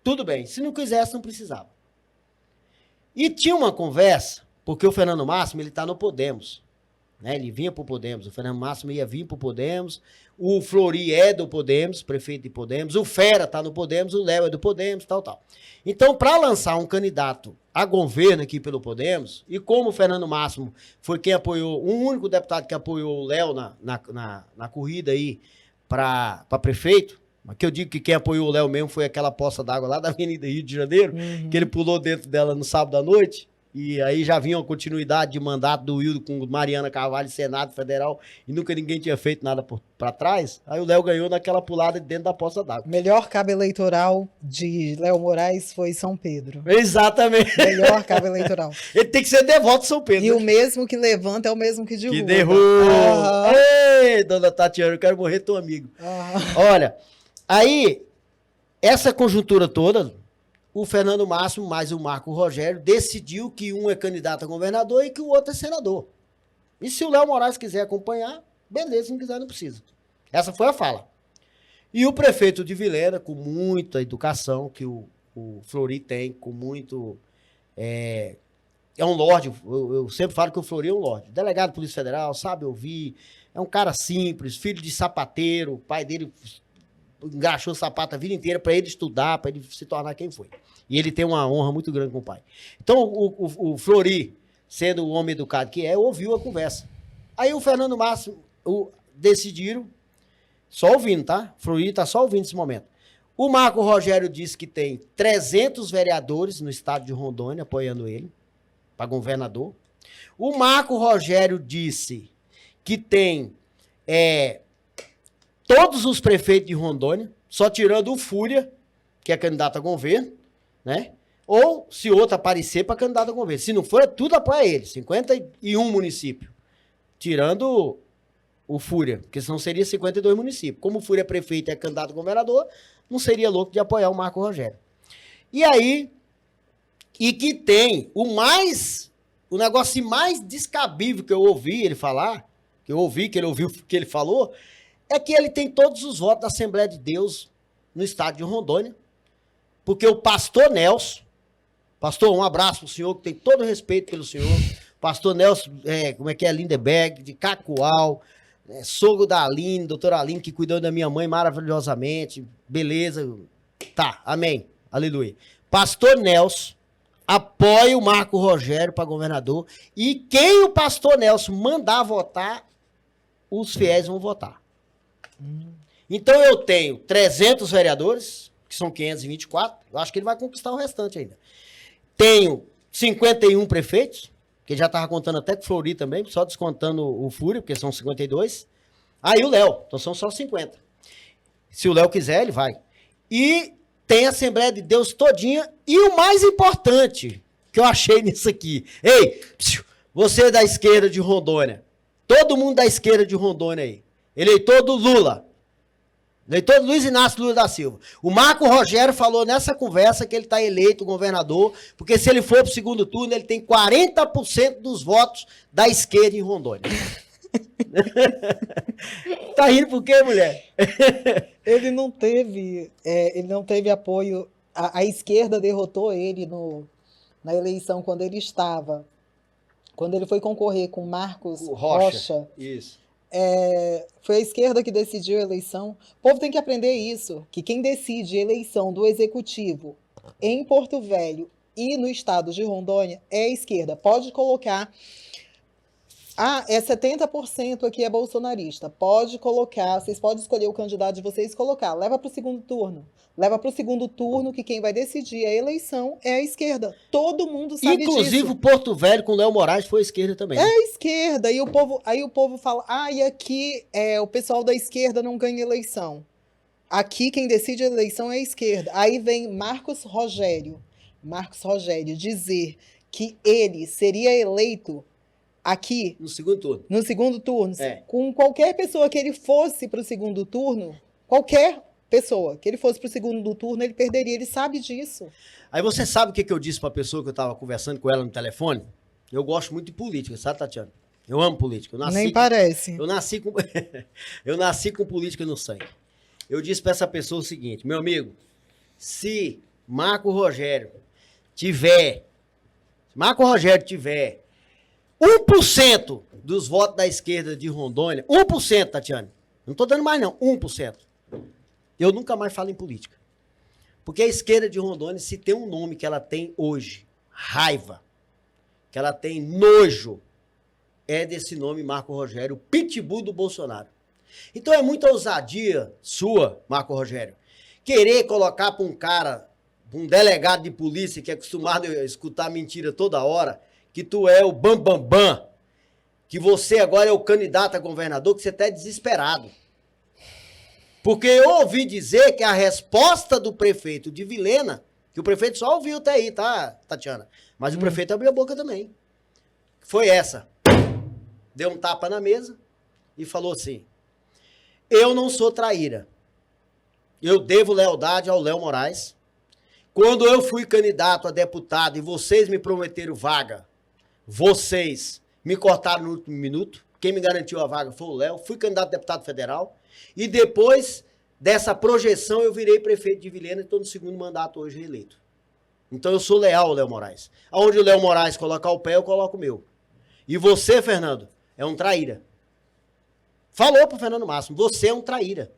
tudo bem. Se não quisesse, não precisava. E tinha uma conversa, porque o Fernando Máximo, ele está no Podemos. Né? Ele vinha para o Podemos, o Fernando Máximo ia vir para o Podemos, o Flori é do Podemos, prefeito de Podemos, o Fera está no Podemos, o Léo é do Podemos, tal. Então, para lançar um candidato a governo aqui pelo Podemos, e como o Fernando Máximo foi quem apoiou, o único deputado que apoiou o Léo na corrida aí para prefeito, mas que eu digo que quem apoiou o Léo mesmo foi aquela poça d'água lá da Avenida Rio de Janeiro, que ele pulou dentro dela no sábado à noite. E aí já vinha uma continuidade de mandato do Wildo com Mariana Carvalho, Senado Federal, e nunca ninguém tinha feito nada para trás. Aí o Léo ganhou naquela pulada dentro da poça d'água. Melhor cabo eleitoral de Léo Moraes foi São Pedro. Exatamente. Melhor cabo eleitoral. Ele tem que ser devoto de São Pedro. E o mesmo que levanta é o mesmo que derruba. Que derruba. Ei, dona Tatiana, eu quero morrer teu amigo. Olha, aí, essa conjuntura toda, o Fernando Máximo mais o Marco Rogério decidiu que um é candidato a governador e que o outro é senador. E se o Léo Moraes quiser acompanhar, beleza, se não quiser, não precisa. Essa foi a fala. E o prefeito de Vilhena, com muita educação, que o Flori tem, com muito... É um lorde, eu sempre falo que o Flori é um lorde. Delegado de Polícia Federal, sabe ouvir, é um cara simples, filho de sapateiro, o pai dele engraxou o sapato a vida inteira para ele estudar, para ele se tornar quem foi. E ele tem uma honra muito grande com o pai. Então, o Flori, sendo o homem educado que é, ouviu a conversa. Aí o Fernando Máximo decidiram, só ouvindo, tá? O Flori tá só ouvindo nesse momento. O Marco Rogério disse que tem 300 vereadores no estado de Rondônia apoiando ele, para governador. O Marco Rogério disse que tem todos os prefeitos de Rondônia, só tirando o Fúria, que é candidato a governo, né? Ou, se outro aparecer, para candidato a governo. Se não for, tudo apoia ele. 51 municípios. Tirando o Fúria, porque senão seria 52 municípios. Como o Fúria é prefeito e é candidato a governador, não seria louco de apoiar o Marco Rogério. E aí, e que tem o negócio mais descabível que eu ouvi ele falar, que ele ouviu o que ele falou, é que ele tem todos os votos da Assembleia de Deus no estado de Rondônia, porque o pastor Nelson, pastor, um abraço pro senhor, que tem todo o respeito pelo senhor, pastor Nelson, Lindeberg, de Cacoal, sogro da Aline, doutora Aline, que cuidou da minha mãe maravilhosamente, beleza, tá, amém, aleluia. Pastor Nelson apoia o Marco Rogério para governador, e quem o pastor Nelson mandar votar, os fiéis vão votar. Então eu tenho 300 vereadores, que são 524, eu acho que ele vai conquistar o restante ainda. Tenho 51 prefeitos, que já estava contando até com o Flori também, só descontando o Fúria, porque são 52. Aí o Léo, então são só 50. Se o Léo quiser, ele vai. E tem a Assembleia de Deus todinha, e o mais importante que eu achei nisso aqui. Ei, você da esquerda de Rondônia, todo mundo da esquerda de Rondônia aí, eleitor do Lula. Eleitor do Luiz Inácio Lula da Silva. O Marco Rogério falou nessa conversa que ele está eleito governador, porque se ele for para o segundo turno, ele tem 40% dos votos da esquerda em Rondônia. Tá rindo por quê, mulher? Ele não teve apoio. A esquerda derrotou ele na eleição quando ele foi concorrer com Marcos Rocha. Isso. Foi a esquerda que decidiu a eleição. O povo tem que aprender isso, que quem decide a eleição do executivo em Porto Velho e no estado de Rondônia é a esquerda. Pode colocar... 70% aqui é bolsonarista. Pode colocar, vocês podem escolher o candidato de vocês e colocar. Leva para o segundo turno. Leva para o segundo turno, que quem vai decidir a eleição é a esquerda. Todo mundo sabe disso. Inclusive o Porto Velho com o Léo Moraes foi a esquerda também. É a esquerda. Aí o povo fala, e aqui o pessoal da esquerda não ganha eleição. Aqui quem decide a eleição é a esquerda. Aí vem Marcos Rogério dizer que ele seria eleito aqui no segundo turno. Com qualquer pessoa que ele fosse para o segundo turno, qualquer pessoa que ele fosse para o segundo turno, ele perderia, ele sabe disso. Aí você sabe o que eu disse para a pessoa que eu estava conversando com ela no telefone? Eu gosto muito de política, sabe, Tatiana? Eu amo política. Parece. Eu nasci com política no sangue. Eu disse para essa pessoa o seguinte, meu amigo, se Marco Rogério tiver 1% dos votos da esquerda de Rondônia, 1%, Tatiana, não estou dando mais não, 1%, eu nunca mais falo em política. Porque a esquerda de Rondônia, se tem um nome que ela tem hoje, raiva, que ela tem nojo, é desse nome Marco Rogério, o pitbull do Bolsonaro. Então é muita ousadia sua, Marco Rogério, querer colocar para um cara, um delegado de polícia que é acostumado a escutar mentira toda hora, que tu é o bambambam, que você agora é o candidato a governador, que você está desesperado. Porque eu ouvi dizer que a resposta do prefeito de Vilhena, que o prefeito só ouviu até aí, tá, Tatiana? Mas o prefeito abriu a boca também. Foi essa. Deu um tapa na mesa e falou assim, eu não sou traíra. Eu devo lealdade ao Léo Moraes. Quando eu fui candidato a deputado e vocês me prometeram vaga, vocês me cortaram no último minuto. Quem me garantiu a vaga foi o Léo. Fui candidato a deputado federal. E depois dessa projeção, eu virei prefeito de Vilhena e estou no segundo mandato hoje reeleito. Então eu sou leal ao Léo Moraes. Aonde o Léo Moraes colocar o pé, eu coloco o meu. E você, Fernando, é um traíra. Falou pro Fernando Máximo, você é um traíra.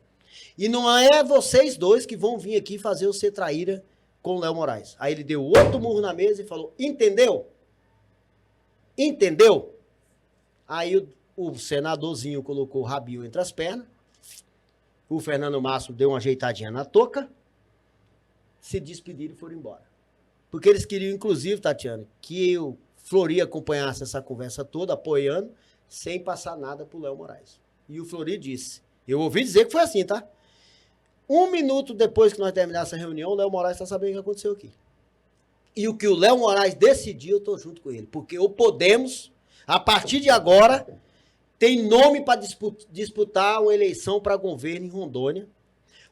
E não é vocês dois que vão vir aqui fazer eu ser traíra com o Léo Moraes. Aí ele deu outro murro na mesa e falou, entendeu? Entendeu? Aí o senadorzinho colocou o rabinho entre as pernas, o Fernando Máximo deu uma ajeitadinha na touca, se despediram e foram embora. Porque eles queriam, inclusive, Tatiana, que o Flori acompanhasse essa conversa toda, apoiando, sem passar nada pro Léo Moraes. E o Flori disse, eu ouvi dizer que foi assim, tá? 1 minuto depois que nós terminamos essa reunião, o Léo Moraes está sabendo o que aconteceu aqui. E o que o Léo Moraes decidiu, eu estou junto com ele. Porque o Podemos, a partir de agora, tem nome para disputar uma eleição para governo em Rondônia.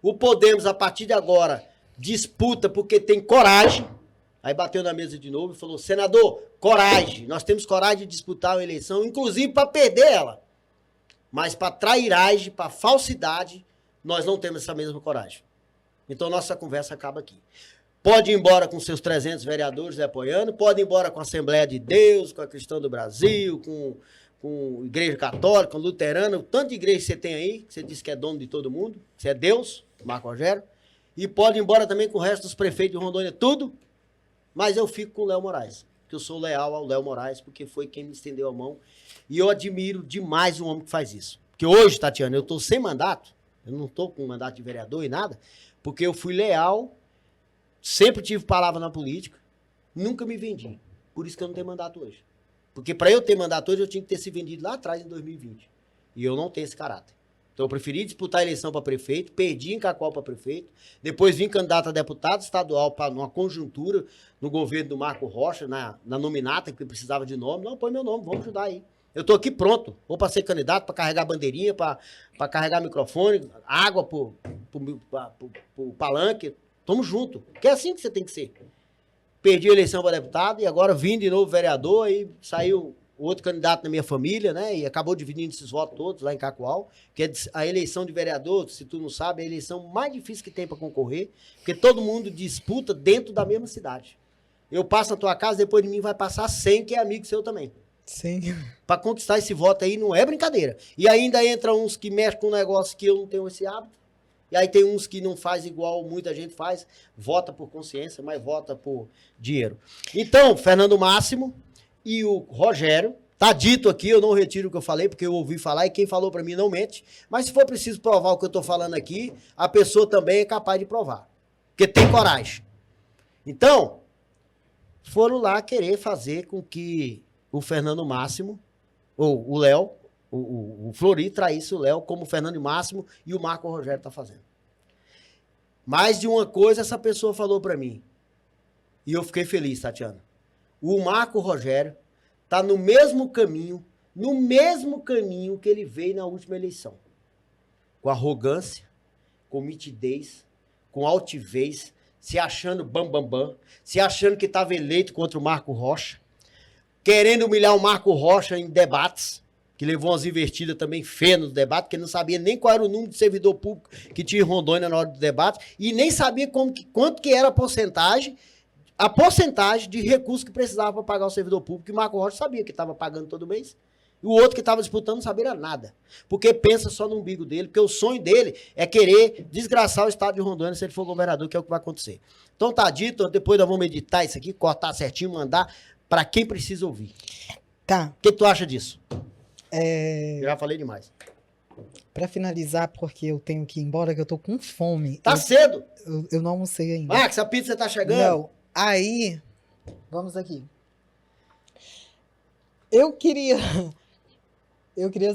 O Podemos, a partir de agora, disputa porque tem coragem. Aí bateu na mesa de novo e falou, senador, coragem. Nós temos coragem de disputar uma eleição, inclusive para perder ela. Mas para trairagem, para falsidade, nós não temos essa mesma coragem. Então nossa conversa acaba aqui. Pode ir embora com seus 300 vereadores apoiando, pode ir embora com a Assembleia de Deus, com a Cristã do Brasil, com Igreja Católica, com Luterana, o tanto de igreja que você tem aí, que você diz que é dono de todo mundo, você é Deus, Marco Rogério, e pode ir embora também com o resto dos prefeitos de Rondônia, tudo, mas eu fico com o Léo Moraes, que eu sou leal ao Léo Moraes, porque foi quem me estendeu a mão, e eu admiro demais um homem que faz isso. Porque hoje, Tatiana, eu estou sem mandato, eu não estou com mandato de vereador e nada, porque eu fui leal, sempre tive palavra na política, nunca me vendi. Por isso que eu não tenho mandato hoje. Porque para eu ter mandato hoje, eu tinha que ter se vendido lá atrás, em 2020. E eu não tenho esse caráter. Então eu preferi disputar a eleição para prefeito, perdi em Cacau para prefeito, depois vim candidato a deputado estadual para uma conjuntura no governo do Marco Rocha, na nominata, que precisava de nome. Não, põe meu nome, vamos ajudar aí. Eu tô aqui pronto. Ou para ser candidato, para carregar bandeirinha, para carregar microfone, água pro palanque. Tamo junto. Que é assim que você tem que ser. Perdi a eleição para deputado e agora vim de novo vereador, aí saiu outro candidato na minha família, né? E acabou dividindo esses votos todos lá em Cacoal, que é a eleição de vereador, se tu não sabe, é a eleição mais difícil que tem para concorrer, porque todo mundo disputa dentro da mesma cidade. Eu passo na tua casa, depois de mim vai passar 100 que é amigo seu também. Sim. Para conquistar esse voto aí não é brincadeira. E ainda entra uns que mexem com um negócio que eu não tenho esse hábito. E aí tem uns que não faz igual muita gente faz, vota por consciência, mas vota por dinheiro. Então, Fernando Máximo e o Rogério, tá dito aqui, eu não retiro o que eu falei, porque eu ouvi falar e quem falou para mim não mente, mas se for preciso provar o que eu tô falando aqui, a pessoa também é capaz de provar, porque tem coragem. Então, foram lá querer fazer com que o Fernando Máximo, ou o Léo, o Flori traísse o Léo como o Fernando Máximo e o Marco Rogério está fazendo. Mais de uma coisa essa pessoa falou para mim. E eu fiquei feliz, Tatiana. O Marco Rogério está no mesmo caminho que ele veio na última eleição. Com arrogância, com mitidez, com altivez, se achando bam, se achando que estava eleito contra o Marco Rocha, querendo humilhar o Marco Rocha em debates, que levou umas invertidas também feias no debate, que não sabia nem qual era o número de servidor público que tinha em Rondônia na hora do debate, e nem sabia quanto que era a porcentagem de recursos que precisava para pagar o servidor público, que o Marco Rocha sabia que estava pagando todo mês, e o outro que estava disputando não sabia nada, porque pensa só no umbigo dele, porque o sonho dele é querer desgraçar o estado de Rondônia se ele for governador, que é o que vai acontecer. Então tá dito, depois nós vamos editar isso aqui, cortar certinho, mandar para quem precisa ouvir. Tá. O que tu acha disso? Eu já falei demais. Para finalizar, porque eu tenho que ir embora, que eu tô com fome. Tá cedo. Eu não almocei ainda. Max, a pizza tá chegando? Não. Aí, vamos aqui. Eu queria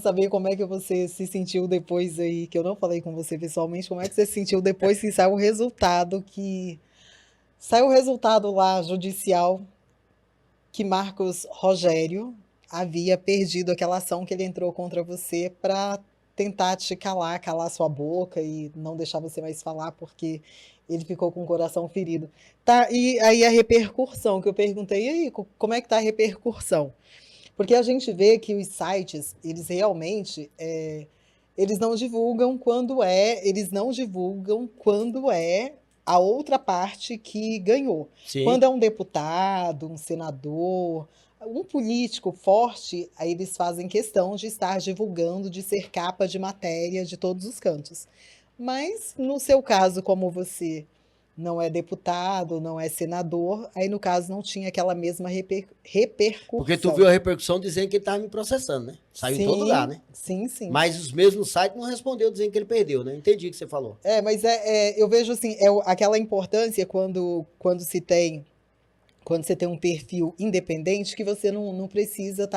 saber como é que você se sentiu depois aí, que eu não falei com você pessoalmente, como é que você se sentiu depois que saiu o resultado lá judicial que Marcos Rogério havia perdido aquela ação que ele entrou contra você para tentar te calar sua boca e não deixar você mais falar, porque ele ficou com o coração ferido. Tá, e aí a repercussão, que eu perguntei, e aí, como é que tá a repercussão? Porque a gente vê que os sites, eles realmente, eles não divulgam quando é a outra parte que ganhou. Sim. Quando é um deputado, um senador, um político forte, aí eles fazem questão de estar divulgando, de ser capa de matéria de todos os cantos. Mas, no seu caso, como você não é deputado, não é senador, aí no caso não tinha aquela mesma repercussão. Porque tu viu a repercussão dizendo que ele tava me processando, né? Saiu em todo lugar, né? Sim, sim. Mas os mesmos sites não respondeu dizendo que ele perdeu, né? Entendi o que você falou. Mas eu vejo assim, aquela importância quando você tem um perfil independente, que você não precisa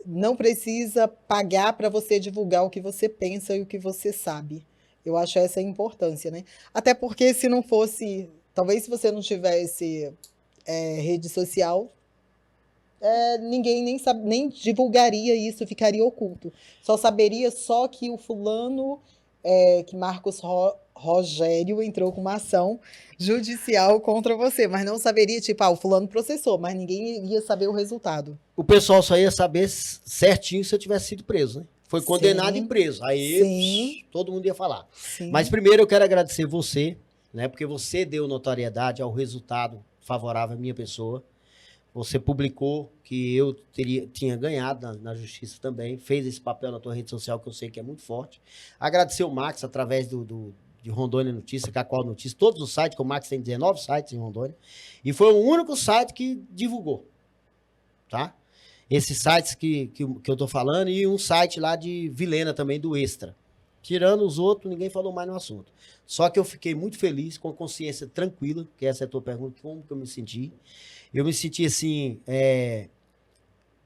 não precisa pagar para você divulgar o que você pensa e o que você sabe. Eu acho essa a importância, né? Até porque se não fosse, talvez se você não tivesse rede social, ninguém nem divulgaria isso, ficaria oculto. Só saberia que o fulano, que Marcos Rogério entrou com uma ação judicial contra você, mas não saberia, tipo, o fulano processou, mas ninguém ia saber o resultado. O pessoal só ia saber certinho se eu tivesse sido preso, né? Foi condenado e preso. Aí todo mundo ia falar. Sim. Mas primeiro eu quero agradecer você, né? Porque você deu notoriedade ao resultado favorável à minha pessoa. Você publicou que eu tinha ganhado na justiça também, fez esse papel na tua rede social, que eu sei que é muito forte. Agradecer o Max através de Rondônia Notícia, Cacoal Notícia, todos os sites, que o Max tem 19 sites em Rondônia, e foi o único site que divulgou, tá? Esses sites que eu tô falando, e um site lá de Vilena também, do Extra. Tirando os outros, ninguém falou mais no assunto. Só que eu fiquei muito feliz, com a consciência tranquila, que essa é a tua pergunta, como que eu me senti? Eu me senti assim,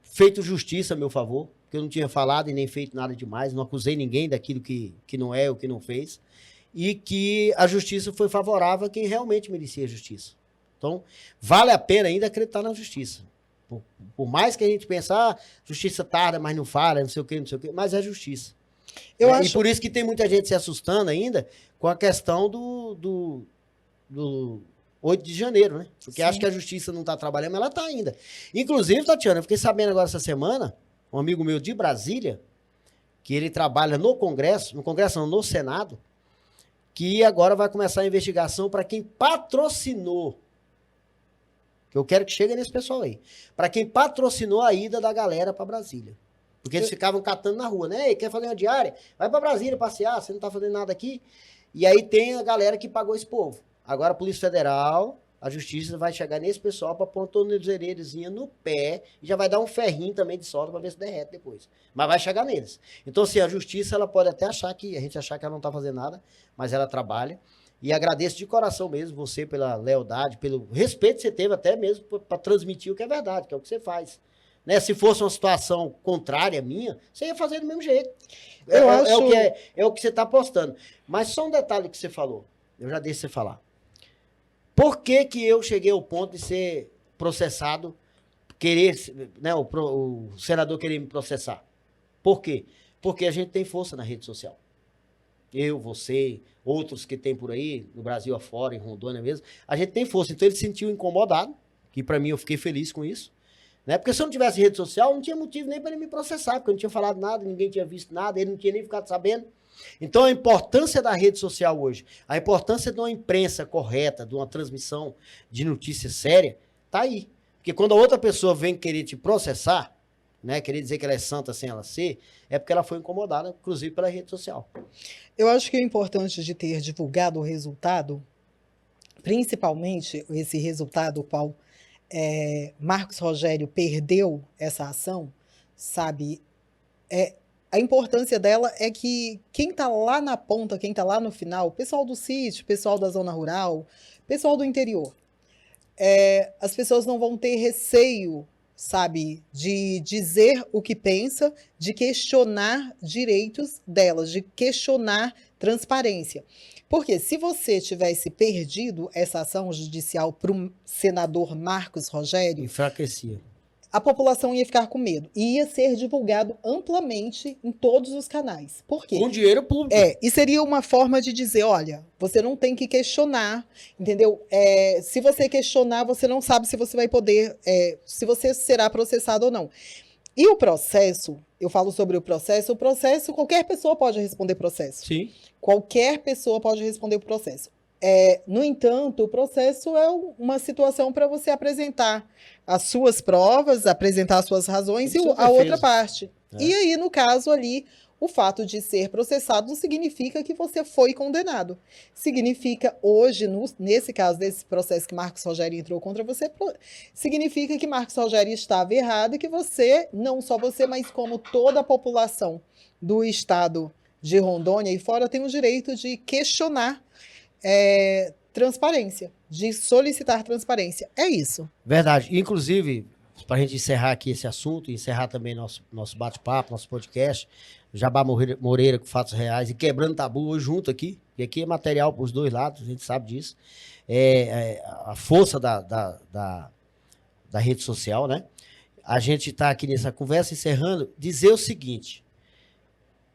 feito justiça a meu favor, porque eu não tinha falado e nem feito nada demais, não acusei ninguém daquilo que não é ou que não fez, e que a justiça foi favorável a quem realmente merecia justiça. Então, vale a pena ainda acreditar na justiça. Por mais que a gente pense, justiça tarda, mas não falha, não sei o quê, mas é justiça. Eu E acho... por isso que tem muita gente se assustando ainda com a questão do 8 de janeiro, né? Porque acha que a justiça não está trabalhando, mas ela está ainda. Inclusive, Tatiana, eu fiquei sabendo agora essa semana, um amigo meu de Brasília, que ele trabalha no Congresso não, no Senado, que agora vai começar a investigação para quem patrocinou, que eu quero que chegue nesse pessoal aí, para quem patrocinou a ida da galera para Brasília. Porque eles ficavam catando na rua, né? Ei, quer fazer uma diária? Vai para Brasília passear, você não tá fazendo nada aqui. E aí tem a galera que pagou esse povo. Agora a Polícia Federal, a Justiça vai chegar nesse pessoal para pôr uma tornozeleirazinha no pé e já vai dar um ferrinho também de solda para ver se derrete depois. Mas vai chegar neles. Então, assim, a Justiça, ela pode até achar que, a gente achar que ela não tá fazendo nada, mas ela trabalha. E agradeço de coração mesmo você pela lealdade, pelo respeito que você teve até mesmo para transmitir o que é verdade, que é o que você faz. Né? Se fosse uma situação contrária à minha, você ia fazer do mesmo jeito. É o que você está apostando. Mas só um detalhe que você falou, eu já deixo você falar. Por que eu cheguei ao ponto de ser processado, né, o senador querer me processar? Por quê? Porque a gente tem força na rede social. Eu, você, outros que tem por aí, no Brasil afora, em Rondônia mesmo, a gente tem força. Então ele se sentiu incomodado, que para mim eu fiquei feliz com isso. Né? Porque se eu não tivesse rede social, não tinha motivo nem para ele me processar, porque eu não tinha falado nada, ninguém tinha visto nada, ele não tinha nem ficado sabendo. Então a importância da rede social hoje, a importância de uma imprensa correta, de uma transmissão de notícia séria, tá aí. Porque quando a outra pessoa vem querer te processar, né, querer dizer que ela é santa sem ela ser, é porque ela foi incomodada, inclusive pela rede social. Eu acho que o importante de ter divulgado o resultado, principalmente esse resultado, qual Marcos Rogério perdeu essa ação, sabe? A importância dela é que quem está lá na ponta, quem está lá no final, pessoal do sítio, pessoal da zona rural, pessoal do interior, as pessoas não vão ter receio, sabe, de dizer o que pensa, de questionar direitos delas, de questionar transparência. Porque se você tivesse perdido essa ação judicial para o senador Marcos Rogério, enfraquecia. A população ia ficar com medo. E ia ser divulgado amplamente em todos os canais. Por quê? Com dinheiro público. E seria uma forma de dizer, olha, você não tem que questionar, entendeu? Se você questionar, você não sabe se você vai poder, se você será processado ou não. E o processo, eu falo sobre o processo, qualquer pessoa pode responder processo. Sim. Qualquer pessoa pode responder o processo. No entanto, o processo é uma situação para você apresentar as suas provas, apresentar as suas razões e a outra parte. E aí, no caso ali, o fato de ser processado não significa que você foi condenado. Significa, hoje, nesse caso desse processo que Marcos Rogério entrou contra você, significa que Marcos Rogério estava errado e que você, não só você, mas como toda a população do estado de Rondônia e fora, tem o direito de questionar transparência, de solicitar transparência. É isso. Verdade. Inclusive, para a gente encerrar aqui esse assunto, encerrar também nosso bate-papo, nosso podcast, Jabá Moreira com fatos reais e quebrando tabu hoje junto aqui, e aqui é material para os dois lados, a gente sabe disso. A força da rede social, né? A gente está aqui nessa conversa, encerrando, dizer o seguinte,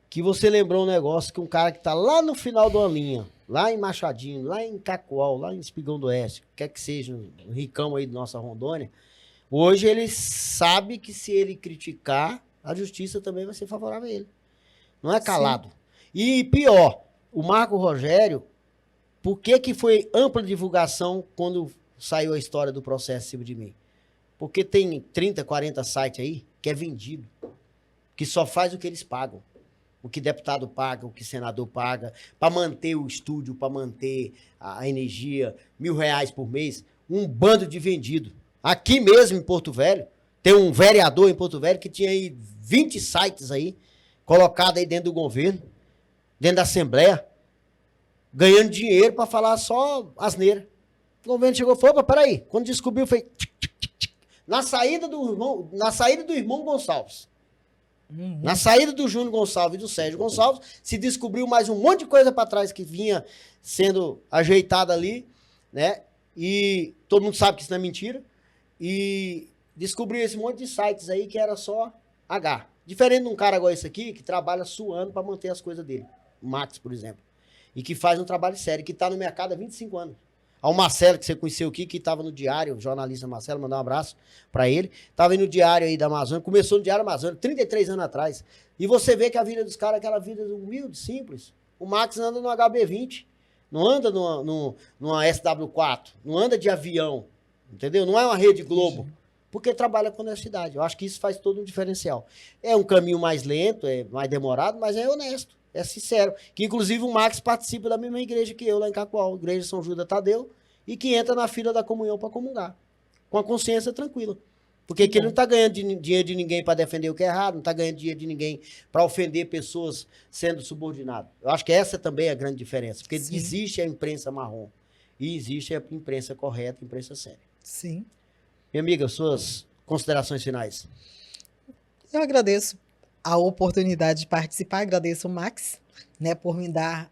que você lembrou um negócio que um cara que está lá no final de uma linha, lá em Machadinho, lá em Cacoal, lá em Espigão do Oeste, quer que seja um ricão aí de nossa Rondônia, hoje ele sabe que se ele criticar, a justiça também vai ser favorável a ele. Não é calado. Sim. E pior, o Marco Rogério, por que foi ampla divulgação quando saiu a história do processo em cima de mim? Porque tem 30, 40 sites aí que é vendido, que só faz o que eles pagam. O que deputado paga, o que senador paga, para manter o estúdio, para manter a energia, R$1.000 por mês, um bando de vendido. Aqui mesmo em Porto Velho, tem um vereador em Porto Velho que tinha aí 20 sites aí, colocado aí dentro do governo, dentro da Assembleia, ganhando dinheiro para falar só asneira. O governo chegou e falou, opa, peraí, quando descobriu, foi na saída do irmão Gonçalves. Uhum. Na saída do Júnior Gonçalves e do Sérgio Gonçalves, se descobriu mais um monte de coisa para trás que vinha sendo ajeitada ali, né? E todo mundo sabe que isso não é mentira. E descobriu esse monte de sites aí que era só H. Diferente de um cara igual esse aqui, que trabalha suando para manter as coisas dele. O Max, por exemplo. E que faz um trabalho sério, que tá no mercado há 25 anos. Ao Marcelo, que você conheceu aqui, que estava no Diário, o jornalista Marcelo, mandar um abraço para ele. Estava aí no Diário aí da Amazônia, começou no Diário Amazônia, 33 anos atrás. E você vê que a vida dos caras é aquela vida humilde, simples. O Max anda no HB20, não anda numa SW4, não anda de avião, entendeu? Não é uma Rede Globo, porque trabalha com honestidade. Eu acho que isso faz todo um diferencial. É um caminho mais lento, é mais demorado, mas é honesto. É sincero. Que inclusive o Max participa da mesma igreja que eu lá em Cacoal, Igreja São Judas Tadeu, e que entra na fila da comunhão para comungar. Com a consciência tranquila. Porque aqui ele não está ganhando dinheiro de ninguém para defender o que é errado, não está ganhando dinheiro de ninguém para ofender pessoas sendo subordinado. Eu acho que essa também é a grande diferença. Porque existe a imprensa marrom e existe a imprensa correta, a imprensa séria. Sim. Minha amiga, suas considerações finais. Eu agradeço a oportunidade de participar, agradeço o Max, né, por me dar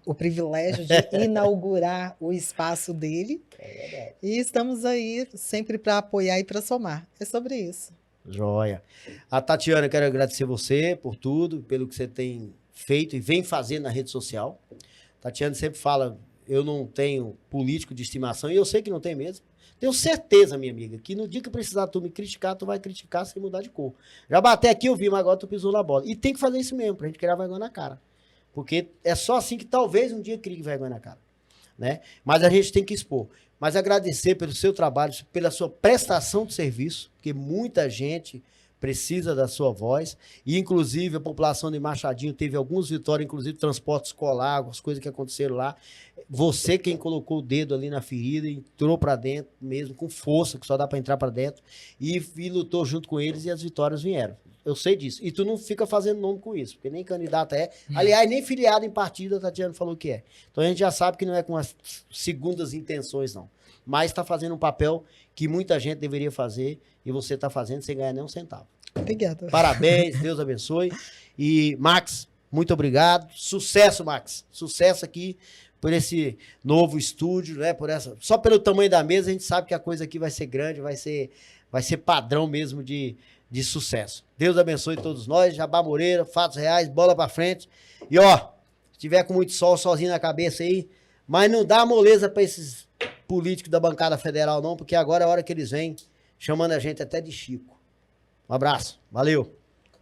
o privilégio de inaugurar o espaço dele. É verdade. E estamos aí sempre para apoiar e para somar. É sobre isso. Joia. A Tatiana, eu quero agradecer você por tudo, pelo que você tem feito e vem fazendo na rede social. Tatiana sempre fala, eu não tenho político de estimação, e eu sei que não tem mesmo. Tenho certeza, minha amiga, que no dia que precisar tu me criticar, tu vai criticar sem mudar de cor. Já batei aqui, eu vi, mas agora tu pisou na bola. E tem que fazer isso mesmo, pra gente criar vergonha na cara. Porque é só assim que talvez um dia crie vergonha na cara. Né? Mas a gente tem que expor. Mas agradecer pelo seu trabalho, pela sua prestação de serviço, porque muita gente precisa da sua voz, e inclusive a população de Machadinho teve algumas vitórias, inclusive transporte escolar, as coisas que aconteceram lá. Você quem colocou o dedo ali na ferida, entrou para dentro mesmo, com força, que só dá para entrar para dentro, e lutou junto com eles e as vitórias vieram. Eu sei disso. E tu não fica fazendo nome com isso, porque nem candidato é. Aliás, nem filiado em partido, a Tatiana falou que é. Então a gente já sabe que não é com as segundas intenções, não. Mas está fazendo um papel que muita gente deveria fazer e você está fazendo sem ganhar nem um centavo. Obrigada. Parabéns, Deus abençoe. E, Max, muito obrigado. Sucesso, Max. Sucesso aqui por esse novo estúdio, né? Só pelo tamanho da mesa, a gente sabe que a coisa aqui vai ser grande, vai ser padrão mesmo de sucesso. Deus abençoe todos nós. Jabá Moreira, fatos reais, bola pra frente. E ó, se tiver com muito sol sozinho na cabeça aí, mas não dá moleza pra esses políticos da bancada federal não, porque agora é a hora que eles vêm chamando a gente até de Chico. Um abraço, valeu.